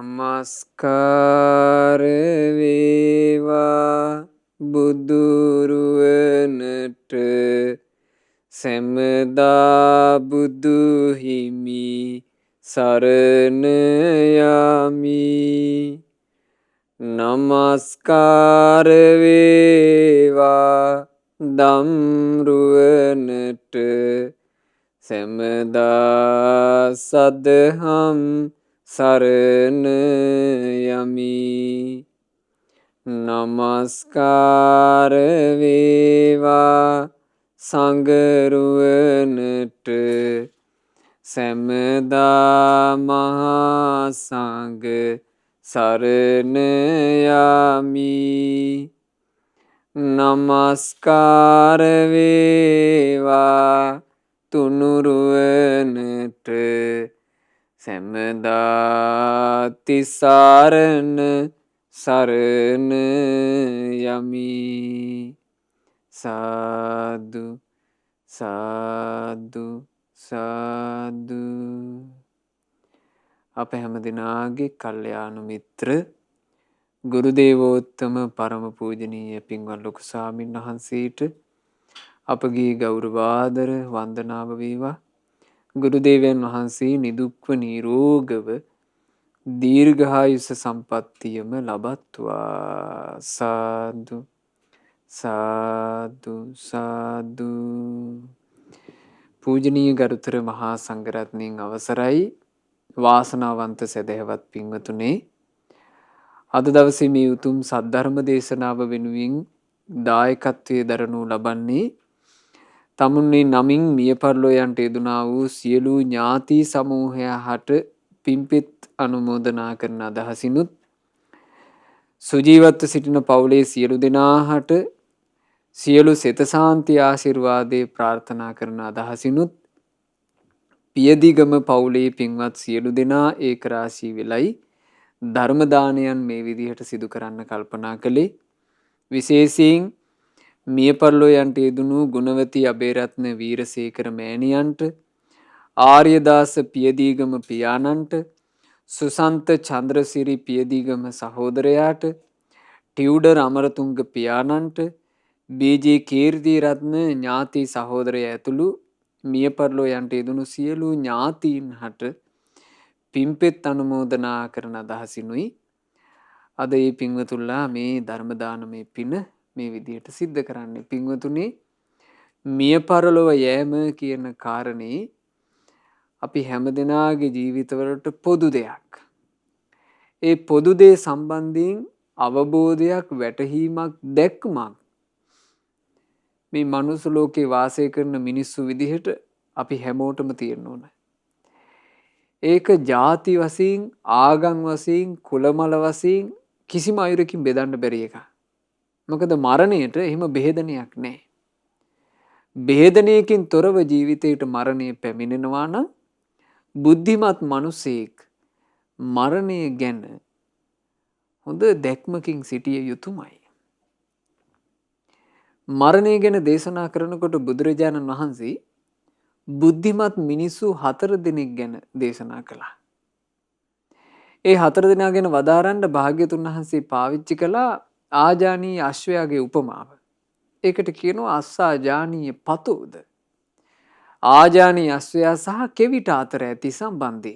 නමස්කාර වේවා බුදුරුවනට සැමදා බුදු හිමි සරණ යමි. නමස්කාර වේවා දම්රුවනට සැමදා සදහම් සරණ යමි. නමස්කාර වේවා සංඝරුවනට සැමදා මහා සංඝ සරණ යමි. නමස්කාර වේවා තුනුරුවනට සැමදා තිසරණ සරණ යමි. සාදු සාදු සාදු. අප හැම දිනාගේ කල්යාණ මිත්‍ර ගුරුදේවෝත්තම පරම පූජනීය පින්වත් ලොකු ස්වාමීන් වහන්සේට අපගේ ගෞරවාදර වන්දනාව වේවා. ගුරුදේවයන් වහන්සේ නිදුක්ව නිරෝගව දීර්ඝායුෂ සම්පත්තියම ලබත්වා. සාදු සාදු සාදු. පූජනීය ගරුතර මහා සංඝරත්නයන් අවසරයි. වාසනාවන්ත සදහැවත් පින්වතුනේ, අද දවසේ මේ උතුම් සද්ධර්ම දේශනාව වෙනුවෙන් දායකත්වයේ දරනු ලබන්නේ තමුන්ගේ නමින් මිය පරලොවයන්ට යෙදුනා වූ සියලු ඥාති සමූහය හට පින්පෙත් අනුමෝදනා කරන අදහසිනුත්, සුජීවත්ව සිටින පවුලේ සියලු දෙනාහට සියලු සිත සාන්ති ආශිර්වාදේ ප්‍රාර්ථනා කරන අදහසිනුත්, පියදිගම පවුලේ පින්වත් සියලු දෙනා ඒකරාශී වෙලයි ධර්ම දානයන් මේ විදිහට සිදු කරන්න කල්පනා කළේ. විශේෂයෙන් මිය පරලොවයන්ට යෙදුණු ගුණවති අබේරත්න වීරසේකර මෑණියන්ට, ආර්යදාස පියදීගම පියාණන්ට, සුසන්ත චන්ද්‍රසිරි පියදීගම සහෝදරයාට, ටියුඩර් අමරතුංග පියාණන්ට, බීජේ කීර්තිරත්න ඥාති සහෝදරය ඇතුළු මිය පරලොවයන්ට යෙදුණු සියලු ඥාතීන් හට පින්පෙත් අනුමෝදනා කරන අදහසිනුයි අද මේ පින්වතුන්ලා මේ ධර්ම දානමය පින මේ විදිහට සිද්ධ කරන්නේ. පින්වතුනි, මිය පරලොව යෑම කියන කාරණේ අපි හැමදෙනාගේ ජීවිතවලට පොදු දෙයක්. ඒ පොදු දේ සම්බන්ධයෙන් අවබෝධයක්, වැටහීමක්, දැක්මක් මේ මනුස්ස ලෝකේ වාසය කරන මිනිස්සු විදිහට අපි හැමෝටම තියෙන්න ඕන. ඒක ಜಾති වශයෙන්, ආගම් වශයෙන්, කුලමල වශයෙන් කිසිම අයුරකින් බෙදන්න බැරි එකක්. මොකද මරණයට එහෙම බෙහෙදනයක් නැහැ. බෙහෙදනයකින් තොරව ජීවිතයට මරණය පැමිණෙනවා නම් බුද්ධිමත් මිනිසෙක් මරණය ගැන හොඳ දැක්මකින් සිටිය යුතුමයි. මරණය ගැන දේශනා කරනකොට බුදුරජාණන් වහන්සේ බුද්ධිමත් මිනිස්සු 4 දෙනෙක් ගැන දේශනා කළා. ඒ 4 දෙනා ගැන වදාරන්න භාග්‍යතුන් වහන්සේ පාවිච්චි කළා ආජානීය අශ්වයාගේ උපමාව. ඒකට කියනවා අස්සාජානීය පතෝද. ආජානීය අශ්වයා සහ කෙවිට අතර ඇති සම්බන්ධය.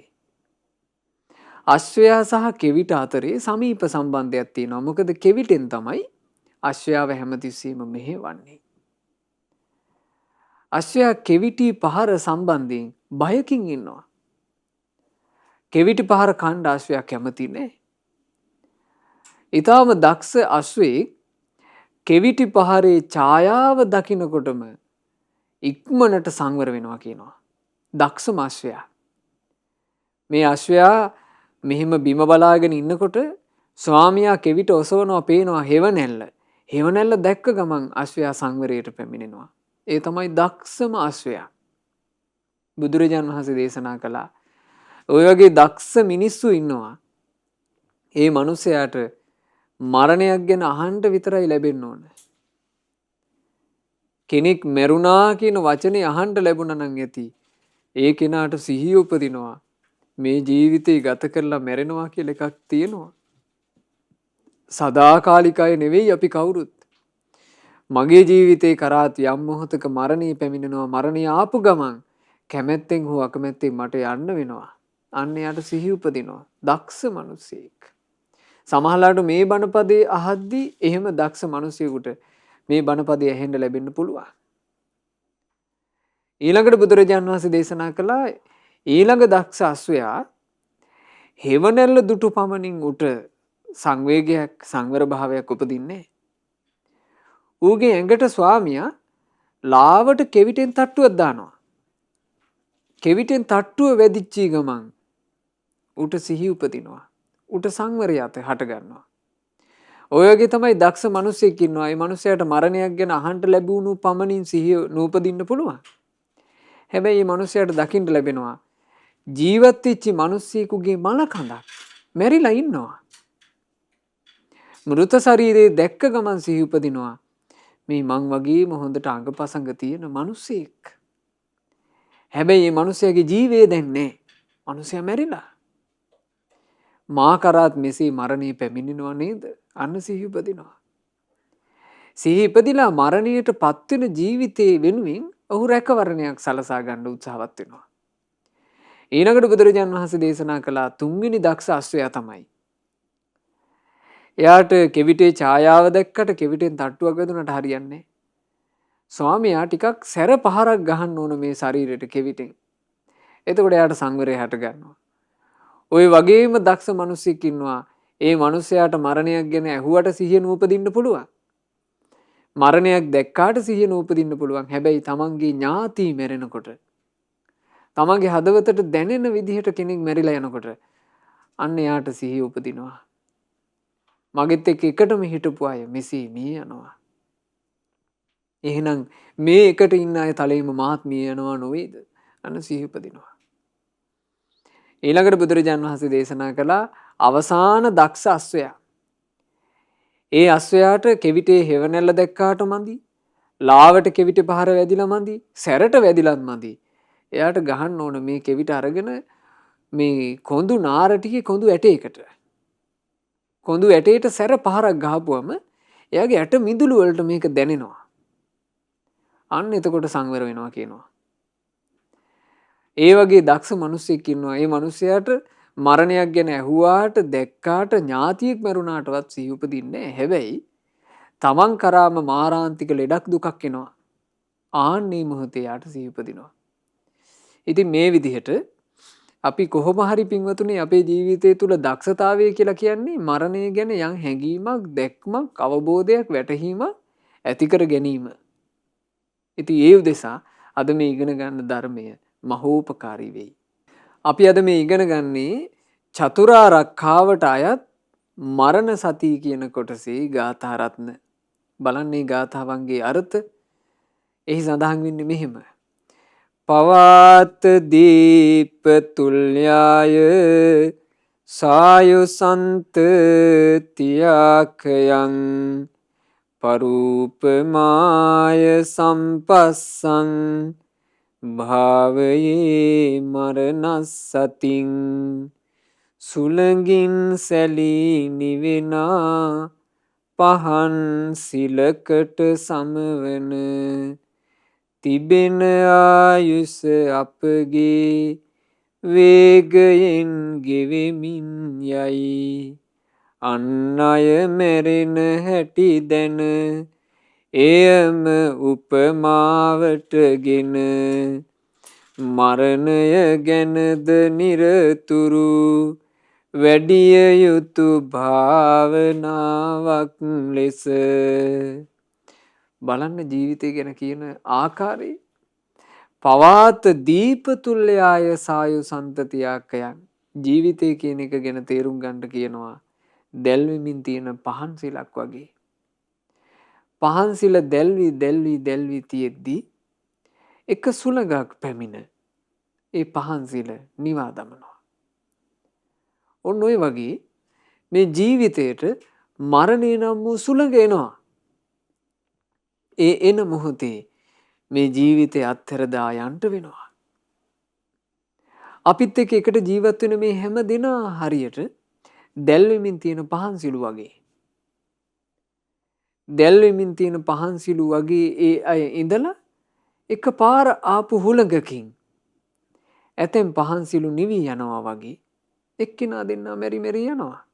අශ්වයා සහ කෙවිට අතරේ සමීප සම්බන්ධයක් තියෙනවා. මොකද කෙවිටෙන් තමයි අශ්වයාව හැමතිස්සෙම මෙහෙවන්නේ. අශ්වයා කෙවිටි පහර සම්බන්ධයෙන් බයකින් ඉන්නවා. කෙවිටි පහර කණ්ඩ අශ්වයා කැමති නෑ. ඊටාම දක්ෂ අශ්වයෙක් කෙවිටි පහරේ ඡායාව දකිනකොටම ඉක්මනට සංවර වෙනවා කියනවා. දක්ෂම අශ්වයා. මේ අශ්වයා මෙහෙම බිම බලාගෙන ඉන්නකොට ස්වාමියා කෙවිට ඔසවනවා, පේනවා හෙවණැල්ල. හෙවණැල්ල දැක්ක ගමන් අශ්වයා සංවරයට පැමිණෙනවා. ඒ තමයි දක්ෂම අශ්වයා. බුදුරජාණන් වහන්සේ දේශනා කළා ඔය වගේ දක්ෂ මිනිස්සු ඉන්නවා. ඒ මනුස්සයාට මරණයක් ගැන අහන්න විතරයි ලැබෙන්න ඕන. කෙනෙක් මැරුණා කියන වචනේ අහන්න ලැබුණා නම් ඇති ඒ කෙනාට සිහිය උපදිනවා. මේ ජීවිතේ ගත කරලා මැරෙනවා කියලා එකක් තියෙනවා. සදාකාලිකයි නෙවෙයි අපි කවුරුත්. මගේ ජීවිතේ කරාත් යම් මොහොතක මරණය පැමිණෙනවා. මරණය ආපු ගමන් කැමැත්තෙන් හෝ අකමැත්තෙන් මට යන්න වෙනවා. අන්න යාට සිහි උපදිනවා. දක්ෂ මිනිසෙක්. සමහරවිට මේ බණපදේ අහද්දී එහෙම දක්ෂ මිනිසෙකුට මේ බණපදේ ඇහෙන්න ලැබෙන්න පුළුවන්. ඊළඟට බුදුරජාණන් වහන්සේ දේශනා කළා ඊළඟ දක්ෂ අශ්වයා හෙවණැල්ල දුටු පමණින් උට සංවේගයක් සංවර භාවයක් උපදින්නේ. ඌගේ ඇඟට ස්වාමියා ලාවට කෙවිතෙන් තට්ටුවක් දානවා. කෙවිතෙන් තට්ටුව වැදිච්චි ගමන් ඌට සිහි උපදිනවා. ඌට සංවරයත හට ගන්නවා. ඔය වගේ තමයි දක්ෂ මිනිසෙක් ඉන්නවා. ඒ මිනිසයාට මරණයක් ගැන අහන්න ලැබුණු පමණින් සිහිය නූපදින්න පුළුවන්. හැබැයි මේ මිනිසයාට දකින්න ලැබෙනවා ජීවත් වෙච්ච මිනිස්සෙකුගේ මල කඳක් මැරිලා ඉන්නවා. මෘත ශරීරයේ දැක්ක ගමන් සිහි උපදිනවා. මේ මං වගේම හොඳට අංගපසංග තියෙන මිනිසෙක්. හැබැයි මේ මිනිසයාගේ ජීවේ දැන් නැහැ. මිනිසයා මැරිලා. මා කරාත් මෙසේ මරණය පැමිණෙනව නේද? අන්න සිහි උපදිනවා. සිහි ඉපදිලා මරණයට පත්වෙන ජීවිතේ වෙනුවෙන් ඔහු රැකවරණයක් සලසා ගන්න උත්සාහවත් වෙනවා. ඊළඟට බුදුරජාණන් වහන්සේ දේශනා කළා තුන්වෙනි දක්ෂ අශ්වයා තමයි. එයාට කෙවිතේ ඡායාව දැක්කට කෙවිතෙන් තට්ටුවක් වැදුනට හරියන්නේ. ස්වාමියා ටිකක් සැර පහරක් ගහන්න ඕන මේ ශරීරයට කෙවිතෙන්. එතකොට එයාට සංවරය හට ගන්නවා. ওই වගේම දක්ෂ මිනිස්සෙක් ඉන්නවා. ඒ මිනිසයාට මරණයක් ගැන ඇහුවට සිහිය නූපදින්න පුළුවන්. මරණයක් දැක්කාට සිහිය නූපදින්න පුළුවන්. හැබැයි තමන්ගේ ඥාති මැරෙනකොට තමන්ගේ හදවතට දැනෙන විදිහට කෙනෙක් මැරිලා යනකොට අන්න එයාට සිහිය උපදිනවා. මගෙත් එක්ක එකටම හිටපු අය මෙසේ මිය යනවා. එහෙනම් මේ එකට ඉන්න අය තලෙම මාත් මිය යනවා නොවේද? අන්න සිහිය උපදිනවා. ඊළඟට බුදුරජාණන් වහන්සේ දේශනා කළා අවසාන දක්ෂ අශ්වයා. ඒ අශ්වයාට කෙවිතේ හෙවණැල්ල දැක්කාට මදි. ලාවට කෙවිතේ පහර වැදිලා මදි. සැරට වැදිලත් මදි. එයාට ගහන්න ඕන මේ කෙවිත අරගෙන මේ කොඳු නාර ටිකේ කොඳු ඇටයකට. කොඳු ඇටේට සැර පහරක් ගහපුවම එයාගේ ඇට මිදුළු වලට මේක දැනෙනවා. අන්න එතකොට සංවර වෙනවා කියනවා. ඒ වගේ දක්ෂ මිනිස්සෙක් ඉන්නවා. ඒ මිනිසයාට මරණයක් ගැන ඇහුවාට දැක්කාට ඥාතියෙක් මරුණාටවත් සිහි උපදින්නේ නැහැ. හැබැයි තමන් කරාම මාරාන්තික ලෙඩක් දුකක් එනවා. ආන්නේ මොහොතේ යාට සිහි උපදිනවා. ඉතින් මේ විදිහට අපි කොහොම හරි පින්වතුනි අපේ ජීවිතය තුළ දක්ෂතාවය කියලා කියන්නේ මරණය ගැන යම් හැඟීමක් දැක්මක් අවබෝධයක් වැටහීමක් ඇති කර ගැනීම. ඉතින් ඒ උදෙසා අද මේ ඉගෙන ගන්න ධර්මය මහෝපකාරී වෙයි. අපි අද මේ ඉගෙන ගන්නේ චතුරාර්යකාවට අයත් මරණ සතිය කියන කොටසේ ගාථා රත්න. බලන්නේ ගාථාවන්ගේ අර්ථ එහි සඳහන් වෙන්නේ මෙහෙම. පවාත දීප තුල්යාය සායුසන්ත තියාකයන් පරූපමාය සම්පස්සං භාවයේ මරණස්සතින් සුළඟින් සැලී නිවෙනා පහන් සිලකට සමවන තිබෙන ආයුෂ අපගේ වේගයෙන් ගෙවෙමින් යයි අන් අය මැරෙන හැටි දැන එයම උපමාවටගෙන මරණය ගැනද නිරතුරු වැඩිය යුතු භාවනාවක් ලෙස. බලන්න ජීවිතය ගැන කියන ආකාරය. පවාත දීප තුල්යාය සායු සන්තතියාකයන්. ජීවිතය කියන එක ගැන තේරුම් ගන්න කියනවා දැල්වෙමින් තියෙන පහන් සිලක් වගේ. පහන් සිල දැල්වි දැල්වි දැල්වි තියෙද්දී එක සුළඟක් පැමිණ ඒ පහන් සිල නිවා දමනවා. ඔන්න ඔය වගේ මේ ජීවිතයට මරණය නම් වූ සුළඟ එනවා. ඒ එන මොහොතේ මේ ජීවිතය අත්හැර දා යන්න වෙනවා. අපිත් එක්ක එකට ජීවත් වෙන මේ හැම දෙනා හරියට දැල් වෙමින් තියෙන පහන් සිලු වගේ. දැල් වෙමින් තියෙන පහන් සිලු වගේ ඒ අය ඉඳලා එකපාර ආපු හුලඟකින් ඇතැම් පහන් සිලු නිවි යනවා වගේ එක්කෙනා දෙන්නා මෙරි මෙරි යනවා.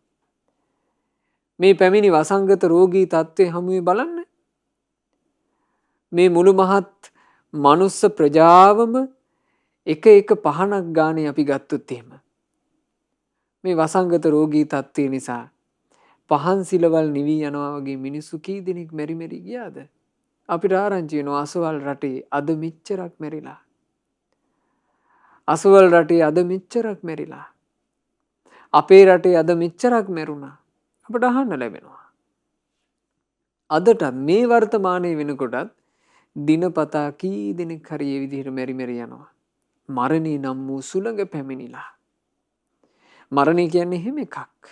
මේ පැමිණි වසංගත රෝගී තත්ත්වය හමුවේ බලන්න. මේ මුළු මහත් මනුස්ස ප්‍රජාවම එක එක පහනක් ගානේ අපි ගත්තොත් එහෙම. මේ වසංගත රෝගී තත්ත්වය නිසා පහන් සිලවල් නිවි යනවා වගේ මිනිස්සු කී දෙනෙක් මෙරි මෙරි ගියාද? අපිට ආරංචි වෙනවා අසවල් රටේ අද මෙච්චරක් මෙරිලා. අසවල් රටේ අද මෙච්චරක් මෙරිලා. අපේ රටේ අද මෙච්චරක් මෙරුණා. අපට අහන්න ලැබෙනවා. අදට මේ වර්තමානයේ වෙනකොටත් දිනපතා කී දෙනෙක් හරි මේ විදිහට මෙරි මෙරි යනවා. මරණේ නම් වූ සුළඟ පැමිණිලා. මරණය කියන්නේ එහෙම එකක්.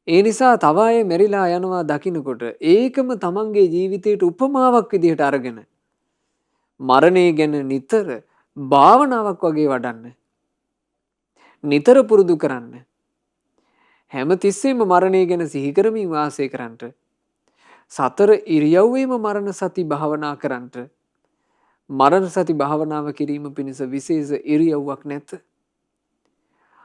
ඒ නිසා තව අය මෙරිලා යනවා දකින්නකොට ඒකම තමන්ගේ ජීවිතයට උපමාවක් විදිහට අරගෙන මරණය ගැන නිතර භාවනාවක් වගේ වඩන්න. නිතර පුරුදු කරන්න. හැම තිස්සෙම මරණය ගැන සිහි කරමින් වාසය කරන්නට. සතර ඉරියව්වේම මරණ සති භාවනා කරන්නට. මරණ සති භාවනාව කිරීම පිණිස විශේෂ ඉරියව්වක් නැත.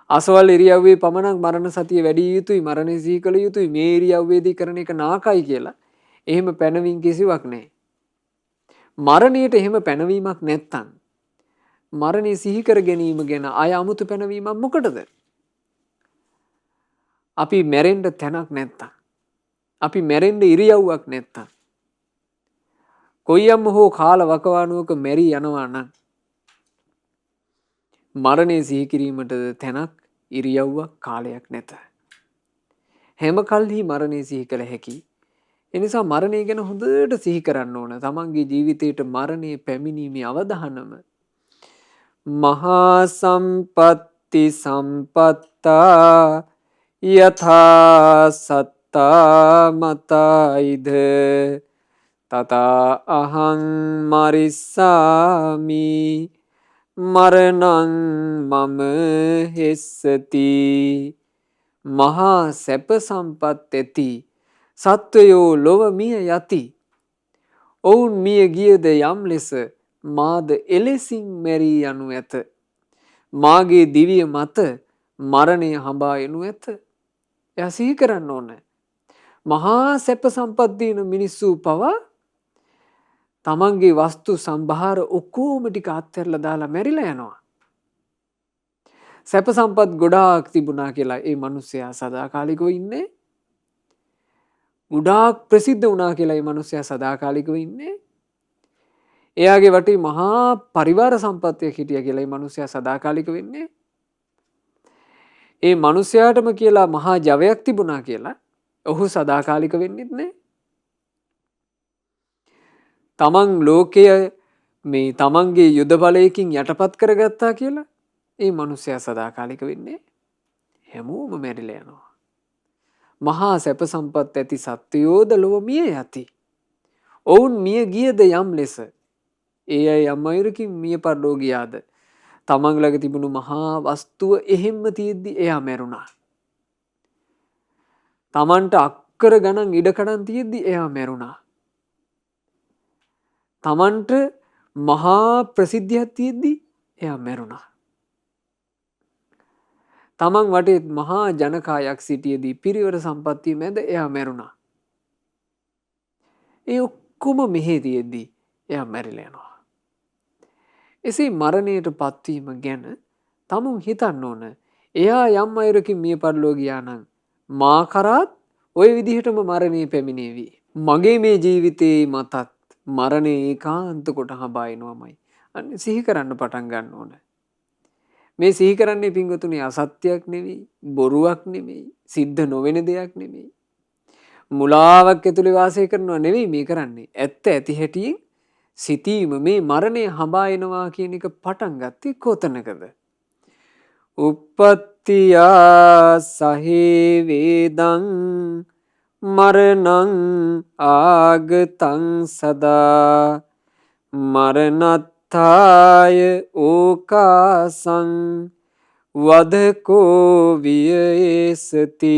අසවල් ඉරියව්වේ පමණක් මරණ සතිය වැඩි යුතුයි මරණය සිහි කළ යුතුයි මේ ඉරියව්වේදී කරන එක නාකයි කියලා එහෙම පැනවීම කිසිවක් නැහැ. මරණයට එහෙම පැනවීමක් නැත්තම් මරණය සිහි කර ගැනීම ගැන ආය 아무තු පැනවීමක් මොකටද? අපි මැරෙන්න තැනක් නැත්තම් අපි මැරෙන්න ඉරියව්වක් නැත්තම් කොයියම් හෝ කාල වකවානුවක මැරි යනවා නම් මරණය සිහි කිරීමට තැනක් ඉරියව්වක් කාලයක් නැත. හැම කල්හි මරණය සිහි කළ හැකි. එනිසා මරණය ගැන හොඳට සිහි කරන්න ඕන. තමන්ගේ ජීවිතයට මරණය පැමිණීමේ අවධානම මහා සම්පත්ති සම්පත්තා යථා සත්තා මතයිද තතා අහං මරිස්සාමි මරණං මම හෙස්සති. මහා සැප සම්පත් ඇති සත්වයෝ ලොව මිය යති. ඔවුන් මිය ගියද යම් ලෙස මාද එලෙසින් මැරී යනු ඇත. මාගේ දිවිය මත මරණය හඹා එනු ඇත. එයා සිහි කරන්න ඕන. මහා සැප සම්පත් දින මිනිස්සු පවා තමන්ගේ වස්තු සම්භාර ඔක්කොම ටික අත්හැරලා දාලා මැරිලා යනවා. සැප සම්පත් ගොඩාක් තිබුණා කියලා ඒ මිනිස්සයා සදාකාලිකව ඉන්නේ. ගොඩාක් ප්‍රසිද්ධ වුණා කියලා ඒ මිනිස්සයා සදාකාලිකව ඉන්නේ. එයාගේ වටේ මහා පරිවාර සම්පත්තියක් හිටියා කියලා ඒ මිනිස්සයා සදාකාලිකව ඉන්නේ. ඒ මිනිස්සයාටම කියලා මහා ජවයක් තිබුණා කියලා ඔහු සදාකාලික වෙන්නෙත් නෑ. තමන් ලෝකය මේ තමන්ගේ යුද බලයකින් යටපත් කරගත්තා කියලා ඒ මිනිස්සයා සදාකාලික වෙන්නේ හැමෝම මැරිලා යනවා. මහා සැප සම්පත් ඇති සත්වයෝද ලොව මිය යති. ඔවුන් මිය ගියද යම් ලෙස ඒ අය යම් අයුරකින් මිය පරලෝ ගියාද තමන් ළඟ තිබුණු මහා වස්තුව එහෙම්ම තියෙද්දි එයා මැරුණා. තමන්ට අක්කර ගණන් ඉඩකඩම් තියෙද්දි එයා මැරුණා. තමන්ට මහා ප්‍රසිද්ධියක් තියෙද්දි එයා මැරුණා. තමන් වටේ මහා ජනකායක් සිටියේදී පිරිවර සම්පත්තිය මැද එයා මැරුණා. ඒ ඔක්කොම මෙහෙ තියෙද්දි එයා මැරිලා යනවා. එසේ මරණයට පත්වීම ගැන තමුන් හිතන්න ඕන. එයා යම් අයුරකින් මිය පරලෝ ගියා නම් මා කරාත් ওই විදිහටම මරණය පැමිණේවි. මගේ මේ ජීවිතේ මතත් මරණය ඒකාන්ත කොට හඹා එනවාමයි. අන්න සිහි කරන්න පටන් ගන්න ඕන. මේ සිහි කරන්නේ පින්වතුනි අසත්‍යයක් නෙවෙයි, බොරුවක් නෙවෙයි, සිද්ධ නොවන දෙයක් නෙවෙයි. මුලාවක් ඇතුලේ වාසය කරනවා නෙවෙයි මේ කරන්නේ. ඇත්ත ඇති හැටියෙන් සිතීම මේ මරණය හඹා එනවා කියන එක පටන් ගත්තේ කොතනකද? උප්පත්තියා සහේ වේදං මරණං ආගතං සදා මරණත්තාය ඕකාසං වදකෝ වියසති.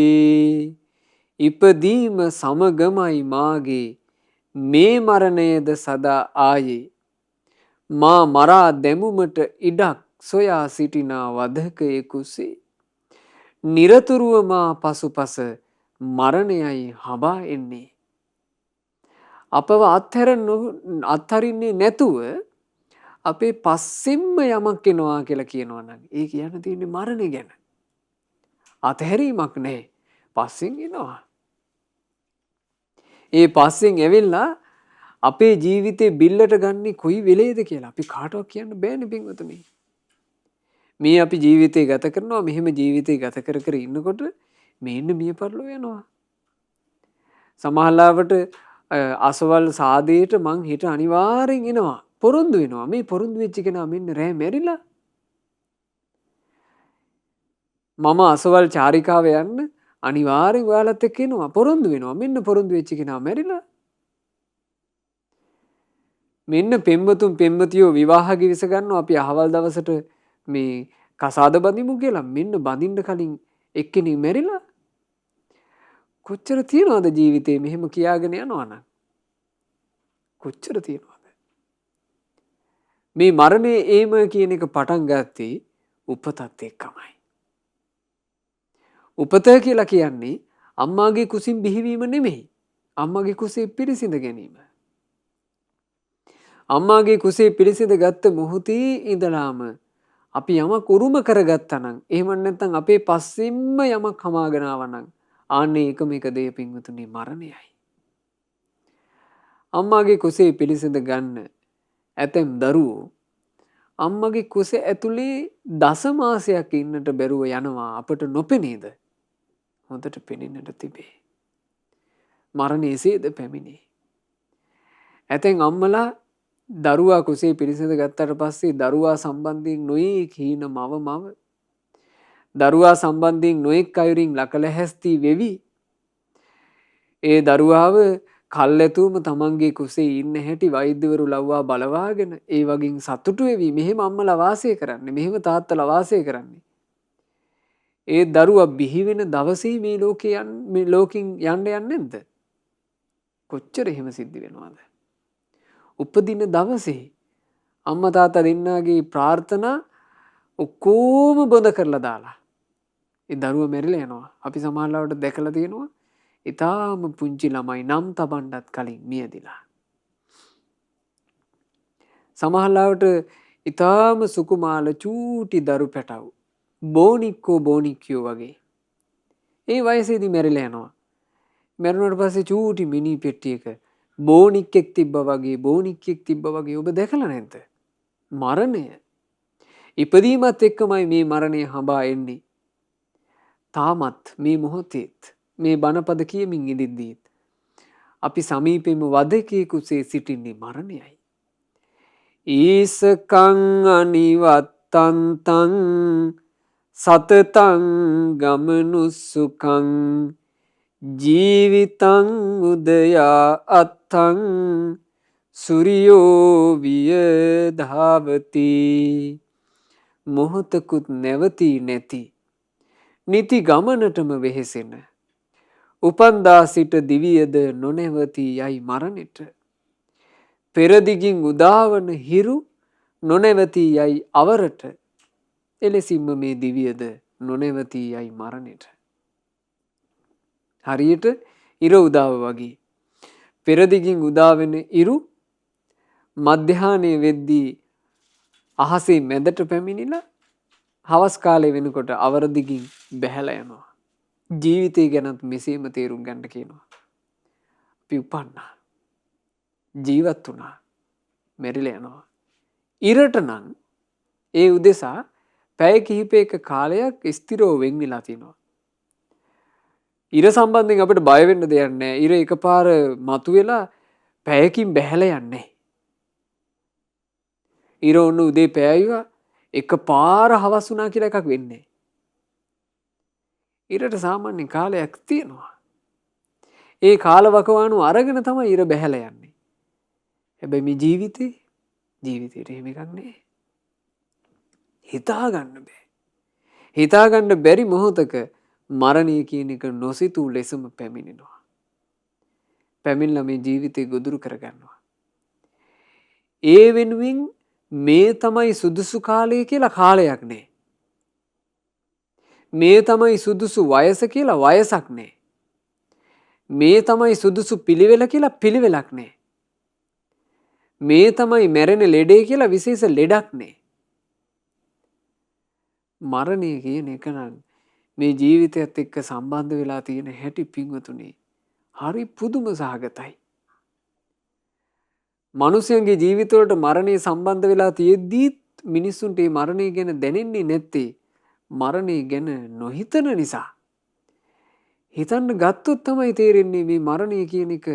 ඉපදීම සමගමයි මාගේ මේ මරණයද සදා ආයේ. මා මරා දැමුමට ඉඩක් සොයා සිටිනා වදකයෙකුසේ. නිරතුරුව මා පසුපස මරණයයි හබා එන්නේ. අපව අත්හරින්නේ නැතුව අපේ පස්සෙන්ම යමක් එනවා කියලා කියනවා නම් ඒ කියන්න තියෙන්නේ මරණය ගැන. අතහැරීමක් නැහැ. පස්සෙන් එනවා. ඒ පස්සෙන් ඇවිල්ලා අපේ ජීවිතේ බිල්ලට ගන්නේ කොයි වෙලේද කියලා අපි කාටවත් කියන්න බෑනේ පින්වතුනි. මේ අපි ජීවිතේ ගත කරනවා මෙහෙම ජීවිතේ ගත කර කර ඉන්නකොට මේන්න මිය පරලෝ යනවා. සමහරවිට අසවල් සාදේට මං හිට අනිවාර්යෙන් එනවා. පොරොන්දු වෙනවා. මේ පොරොන්දු වෙච්ච කෙනා මෙන්න රෑ මැරිලා. මම අසවල් චාරිකාව යන්න අනිවාර්යෙන් ඔයාලත් එක්ක එනවා. පොරොන්දු වෙනවා. මෙන්න පොරොන්දු වෙච්ච කෙනා මැරිලා. මෙන්න පෙම්වතුන් පෙම්වතියෝ විවාහ ගිවිස ගන්නවා අපි අහවල් දවසට මේ කසාද බඳිමු කියලා. මෙන්න බඳින්න කලින් එක්කෙනෙක් මැරිලා. කොච්චර තියනවද ජීවිතේ මෙහෙම කියාගෙන යනවා නම්? කොච්චර තියනවද? මේ මරණය ඒම කියන එක පටන් ගත්තේ උපතත් එක්කමයි. උපත කියලා කියන්නේ අම්මාගේ කුසින් බිහිවීම නෙමෙයි. අම්මාගේ කුසේ පිරිසිඳ ගැනීම. අම්මාගේ කුසේ පිරිසිඳ ගත්ත මොහොතේ ඉඳලාම අපි යමක් උරුම කරගත්තා නම් එහෙම නැත්නම් අපේ පස්සෙන්ම යමක් හමාගෙන ආවා නම් ආන්නේ එකම එක දේ පින්වතුනි මරණයයි. අම්මාගේ කුසේ පිරිසිඳ ගන්න ඇතැම් දරුවෝ අම්මගේ කුස ඇතුලේ දස මාසයක් ඉන්නට බැරුව යනවා අපට නොපෙනේද? හොඳට පෙනෙන්නට තිබේ. මරණය එසේද පැමිණේ. ඇතැන් අම්මලා දරුවා කුසේ පිරිසිඳ ගත්තට පස්සේ දරුවා සම්බන්ධයෙන් නොයෙක් හීන මව දරුවා සම්බන්ධයෙන් නොයෙක් අයුරින් ලකලැහැස්ති වෙවි. ඒ දරුවාව කල්ැතුවම තමන්ගේ කුසේ ඉන්න හැටි වෛද්‍යවරු ලව්වා බලවාගෙන ඒ වගින් සතුටු වෙවි. මෙහෙම අම්මලා වාසය කරන්නේ. මෙහෙම තාත්තලා වාසය කරන්නේ. ඒ දරුවා බිහි වෙන දවසේ මේ ලෝකෙන් යන්න යන්නේ නැද්ද? කොච්චර එහෙම සිද්ධ වෙනවද? උපදින දවසේ අම්මා තාත්තා දෙන්නාගේ ප්‍රාර්ථනා ඔක්කොම බොඳ කරලා දාලා ඒ දරුවා මැරිලා යනවා. අපි සමහරවිට දැකලා තියෙනවා. ඉතාම පුංචි ළමයි නම් තබන්නත් කලින් මියදිලා. සමහරවිට ඉතාම සුකුමාල චූටි දරු පැටව් බෝනික්කෝ වගේ ඒ වයසේදී මැරිලා යනවා. මැරුණාට පස්සේ චූටි මිනි පෙට්ටියක බෝනික්ෙක් තිබ්බා වගේ ඔබ දැකලා නැද්ද? මරණය ඉපදීමත් එක්කමයි මේ මරණය හඹා එන්නේ. තාමත් මේ මොහොතේත් මේ බණපද කියමින් ඉදිද්දීත් අපි සමීපෙම වදකයෙකුසේ සිටින්නේ මරණයයි. ඊසකං අනිවත්තන්තං සතතං ගමනුස්සුකං ජීවිතං උදයා අත්තං සුරියෝ වියධාවති. මොහොතකුත් නැවතී නැති නිති ගමනටම වෙහෙසෙන උපන්දා සිට දිවියද නොනැවතී යයි මරණෙට. පෙරදිගින් උදාවන හිරු නොනැවතී යයි අවරට. එලෙසින්ම මේ දිවියද නොනැවතී යයි මරණෙට. හරියට ඉර උදාව වගේ. පෙරදිගින් උදාවෙන ඉරු මධ්‍යහානය වෙද්දී අහසේ මැදට පැමිණිලා හවස් කාලේ වෙනකොට අවරදිගින් බැහැලා යනවා. ජීවිතය ගැනත් මෙසේම තේරුම් ගන්න කියනවා. අපි උපන්නා. ජීවත් වුණා. මැරිලා යනවා. ඉරට නම් ඒ උදෙසා පැය කිහිපයක කාලයක් ස්ථිරව වෙන් වෙලා තිනවා. ඉර සම්බන්ධයෙන් අපිට බය වෙන්න දෙයක් නැහැ. ඉර එකපාර මතුවෙලා පැයකින් බැහැලා යන්නේ. ඉර ඔන්න උදේ පෑයුවා එකපාර හවස් වුණා කියලා එකක් වෙන්නේ. ඉරට සාමාන්‍ය කාලයක් තියෙනවා. ඒ කාලවකවානු අරගෙන තමයි ඉර බැහැලා යන්නේ. හැබැයි මේ ජීවිතේට එහෙම එකක් නෑ. හිතා ගන්න බෑ. හිතාගන්න බැරි මොහොතක මරණය කියන එක නොසිතූ ලෙසම පැමිණෙනවා. පැමිණලා මේ ජීවිතේ ගොදුරු කරගන්නවා. ඒ වෙනුවෙන් මේ තමයි සුදුසු කාලය කියලා කාලයක් නෑ. මේ තමයි සුදුසු වයස කියලා වයසක් නෑ. මේ තමයි සුදුසු පිළිවෙල කියලා පිළිවෙලක් නෑ. මේ තමයි මැරෙන ලෙඩේ කියලා විශේෂ ලෙඩක් නෑ. මරණය කියන එක නම් මේ ජීවිතයත් එක්ක සම්බන්ධ වෙලා තියෙන හැටි පින්වතුනි හරි පුදුම සහගතයි. මිනිසයන්ගේ ජීවිතවලට මරණය සම්බන්ධ වෙලා තියෙද්දීත් මිනිස්සුන්ට මේ මරණය ගැන දැනෙන්නේ නැත්තේ මරණය ගැන නොහිතන නිසා. හිතන්න ගත්තොත් තමයි තේරෙන්නේ මේ මරණය කියන එක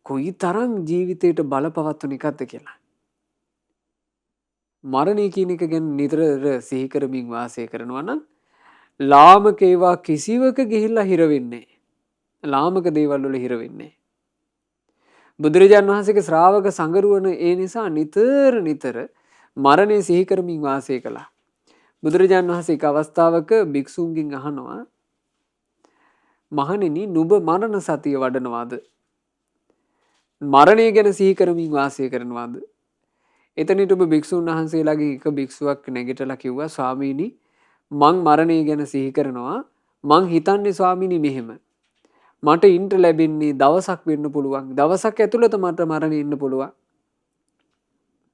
කොයි තරම් ජීවිතයට බලපවත්වන එකක්ද කියලා. මරණය කියන එක ගැන නිතර සිහි කරමින් වාසය කරනවා නම් ලාමක ඒවා කිසිවක ගිහිල්ලා හිර වෙන්නේ නැහැ. ලාමක දේවල් වල හිර වෙන්නේ නැහැ. බුදුරජාණන් වහන්සේගේ ශ්‍රාවක සංගරුවන ඒ නිසා නිතර මරණය සිහි කරමින් වාසය කළා. බුදුරජාණන් වහන්සේ එක් අවස්ථාවක භික්ෂුන්ගෙන් අහනවා මහණෙනි නුඹ මරණ සතිය වඩනවාද? මරණය ගැන සිහි කරමින් වාසය කරනවාද? එතනට ඔබ භික්ෂුන් වහන්සේලාගේ එක භික්ෂුවක් නැගිටලා කිව්වා ස්වාමීනි මං මරණය ගැන සිහි කරනවා. මං හිතන්නේ ස්වාමීනි මෙහෙම. මට ඉන්ට ලැබෙන්නේ දවසක් වෙන්න පුළුවන්. දවසක් ඇතුළත මට මරණය ඉන්න පුළුවන්.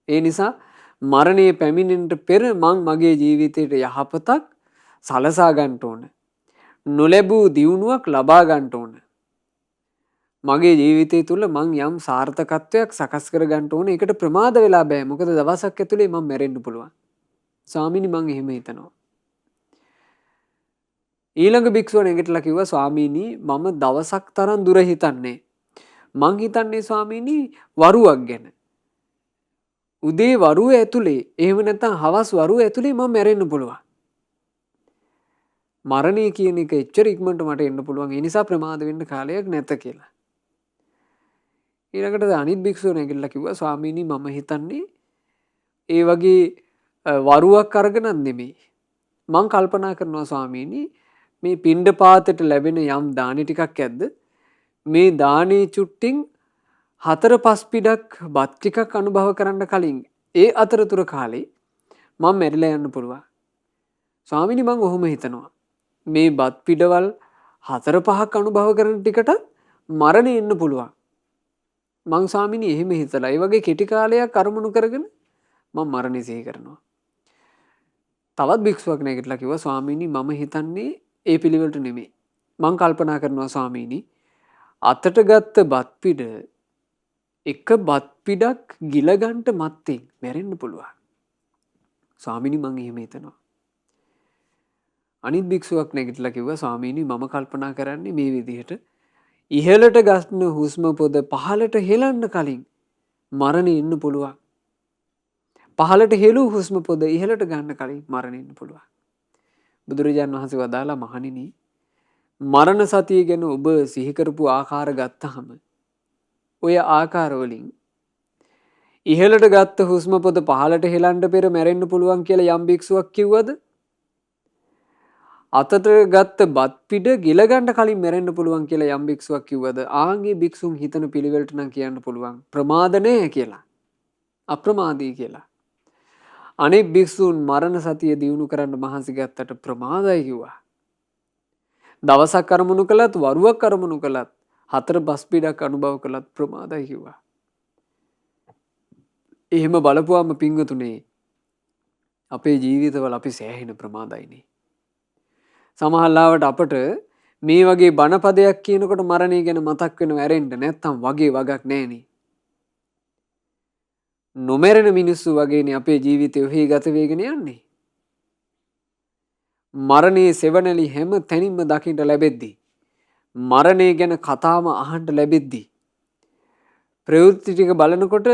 ඒ නිසා මරණය පැමිණෙන්නට පෙර මං මගේ ජීවිතයට යහපතක් සලසා ගන්න ඕන. නොලැබූ දියුණුවක් ලබා ගන්න ඕන. මගේ ජීවිතය තුළ මං යම් සාර්ථකත්වයක් සකස් කර ගන්න ඕන. ඒකට ප්‍රමාද වෙලා බෑ. මොකද දවසක් ඇතුලේ මං මැරෙන්න පුළුවන්. ස්වාමීනි මං එහෙම හිතනවා. ඊළඟ භික්ෂුව නැගිටලා කිව්වා ස්වාමීනි මම දවසක් තරම් දුර හිතන්නේ. මං හිතන්නේ ස්වාමීනි වරුවක් ගැන. උදේ වරුව ඇතුලේ එහෙම නැත්නම් හවස් වරුව ඇතුලේ මම මැරෙන්න පුළුවන්. මරණය කියන එක එච්චර ඉක්මනට මට එන්න පුළුවන්. ඒ නිසා ප්‍රමාද වෙන්න කාලයක් නැත කියලා. ඊළඟට අනිත් භික්ෂුව නැගිටලා කිව්වා ස්වාමීනි මම හිතන්නේ ඒ වගේ වරුවක් අරගෙනත් නෙමෙයි. මං කල්පනා කරනවා ස්වාමීනි මේ පිණ්ඩපාතයට ලැබෙන යම් දානි ටිකක් ඇද්ද මේ දානේ චුට්ටින් 4-5 පිටක් බත් ටිකක් අනුභව කරන්න කලින් ඒ අතරතුර කාලේ මම මැරිලා යන්න පුළුවන්. ස්වාමීනි මං ඔහොම හිතනවා. මේ බත් පිටවල් 4-5ක් අනුභව කරන ටිකට මරණය එන්න පුළුවන්. මං ස්වාමීනි එහෙම හිතලා ඒ වගේ කෙටි කාලයක් අරමුණු කරගෙන මම මරණය සිහි කරනවා. තවත් භික්ෂුවක් නැගිටලා කිව්වා ස්වාමීනි මම හිතන්නේ ඒ පිළිවෙලට නෙමෙයි. මං කල්පනා කරනවා ස්වාමීනි අතට ගත්ත බත් පිඩ එක බත් පිඩක් ගිල ගන්නට මත්තෙන් මැරෙන්න පුළුවන්. ස්වාමීනි මං එහෙම හිතනවා. අනිත් භික්ෂුවක් නැගිටලා කිව්වා ස්වාමීනි මම කල්පනා කරන්නේ මේ විදිහට ඉහළට ගස්න හුස්ම පොද පහළට හෙලන්න කලින් මරණය එන්න පුළුවන්. පහළට හෙළූ හුස්ම පොද ඉහළට ගන්න කලින් මරණය එන්න පුළුවන්. බුදුරජාණන් වහන්සේ වදාලා මහණෙනි මරණ සතිය ගැන ඔබ සිහි කරපු ආකාර ගත්තාම ඔය ආකාර වලින් ඉහළට ගත්ත හුස්ම පොද පහළට හෙලන්න පෙර මැරෙන්න පුළුවන් කියලා යම් භික්ෂුවක් කිව්වද? අතට ගත්ත බත් පිඩ ගිල ගන්න කලින් මැරෙන්න පුළුවන් කියලා යම් භික්ෂුවක් කිව්වද? ආන්ගේ භික්ෂුන් හිතන පිළිවෙලට නම් කියන්න පුළුවන් ප්‍රමාද නැහැ කියලා. අප්‍රමාදී කියලා. අනෙක් භික්ෂුන් මරණ සතිය දියුණු කරන්න මහන්සි ගත්තට ප්‍රමාදයි කිව්වා. දවසක් අරමුණු කළත් වරුවක් අරමුණු කළත් 4-5 පිටක් අනුභව කළත් ප්‍රමාදයි කිව්වා. එහෙම බලපුවාම පින්වතුනේ අපේ ජීවිතවල අපි සෑහෙන ප්‍රමාදයිනේ. සමහරවිට අපට මේ වගේ බණපදයක් කියනකොට මරණය ගැන මතක් වෙනව ඇරෙන්න නැත්තම් වගේ වගක් නැහනේ. නොමැරෙන මිනිස්සු වගේනේ අපේ ජීවිතය ඔහි ගත වෙගෙන යන්නේ. මරණයේ සෙවණැලි හැම තැනින්ම දකින්න ලැබෙද්දී මරණය ගැන කතාම අහන්න ලැබෙද්දී ප්‍රවෘත්ති ටික බලනකොට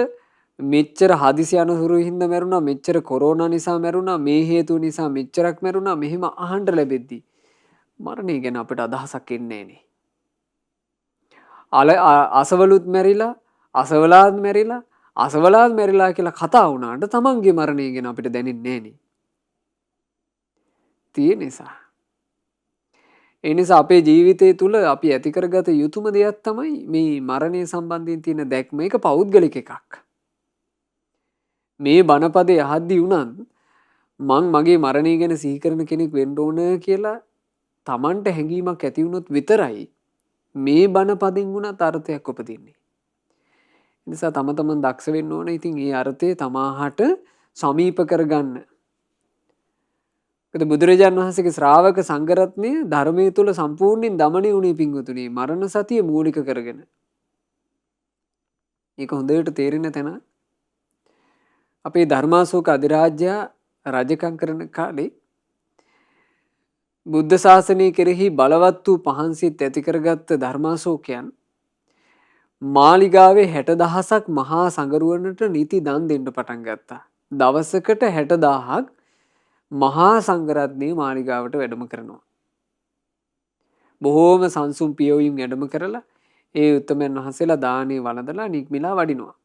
මෙච්චර හදිසි අනතුරු හින්දා මැරුණා, මෙච්චර කොරෝනා නිසා මැරුණා, මේ හේතු නිසා මෙච්චරක් මැරුණා, මෙහෙම අහන්න ලැබෙද්දී මරණය ගැන අපිට අදහසක් එන්නේ නැහනේ. අසවලුත් මැරිලා, අසවලාත් මැරිලා, අසවලාත් මැරිලා කියලා කතා වුණාට තමන්ගේ මරණය ගැන අපිට දැනෙන්නේ නැහනේ. තියෙන නිසා. ඒ නිසා අපේ ජීවිතය තුළ අපි ඇති කරගත යුතුම දෙයක් තමයි මේ මරණය සම්බන්ධයෙන් තියෙන දැක්ම. ඒක පෞද්ගලික එකක්. මේ බණපදේ අහද්දී වුණත් මං මගේ මරණය ගැන සිහි කරන කෙනෙක් වෙන්න ඕන කියලා Tamanට හැඟීමක් ඇති වුණොත් විතරයි මේ බණපදින් වුණත් අර්ථයක් උපදින්නේ. ඒ නිසා තම තමන් දක්ෂ වෙන්න ඕන. ඉතින් ඒ අර්ථය තමාහට සමීප කරගන්න. බුදුරජාණන් වහන්සේගේ ශ්‍රාවක සංඝරත්නය ධර්මයේ තුල සම්පූර්ණයෙන් දමණය වුණේ පින්වතුනි මරණ සතිය මූලික කරගෙන. ඒක හොඳට තේරෙන තැන අපේ ධර්මාශෝක අධිරාජ්‍යයා රජකම් කරන කාලේ බුද්ධ ශාසනය කෙරෙහි බලවත් වූ පහන්සිත් ඇති කරගත්ත ධර්මාශෝකයන් මාලිගාවේ 60,000ක් මහා සංගරුවනට නීති දන් දෙන්න පටන් ගත්තා. දවසකට 60,000ක් මහා සංඝරත්නයේ මාලිගාවට වැඩම කරනවා. බොහෝම සංසුම් පියවීම් වැඩම කරලා ඒ උත්තමයන් වහන්සේලා දානේ වළඳලා නික්මිලා වඩිනවා.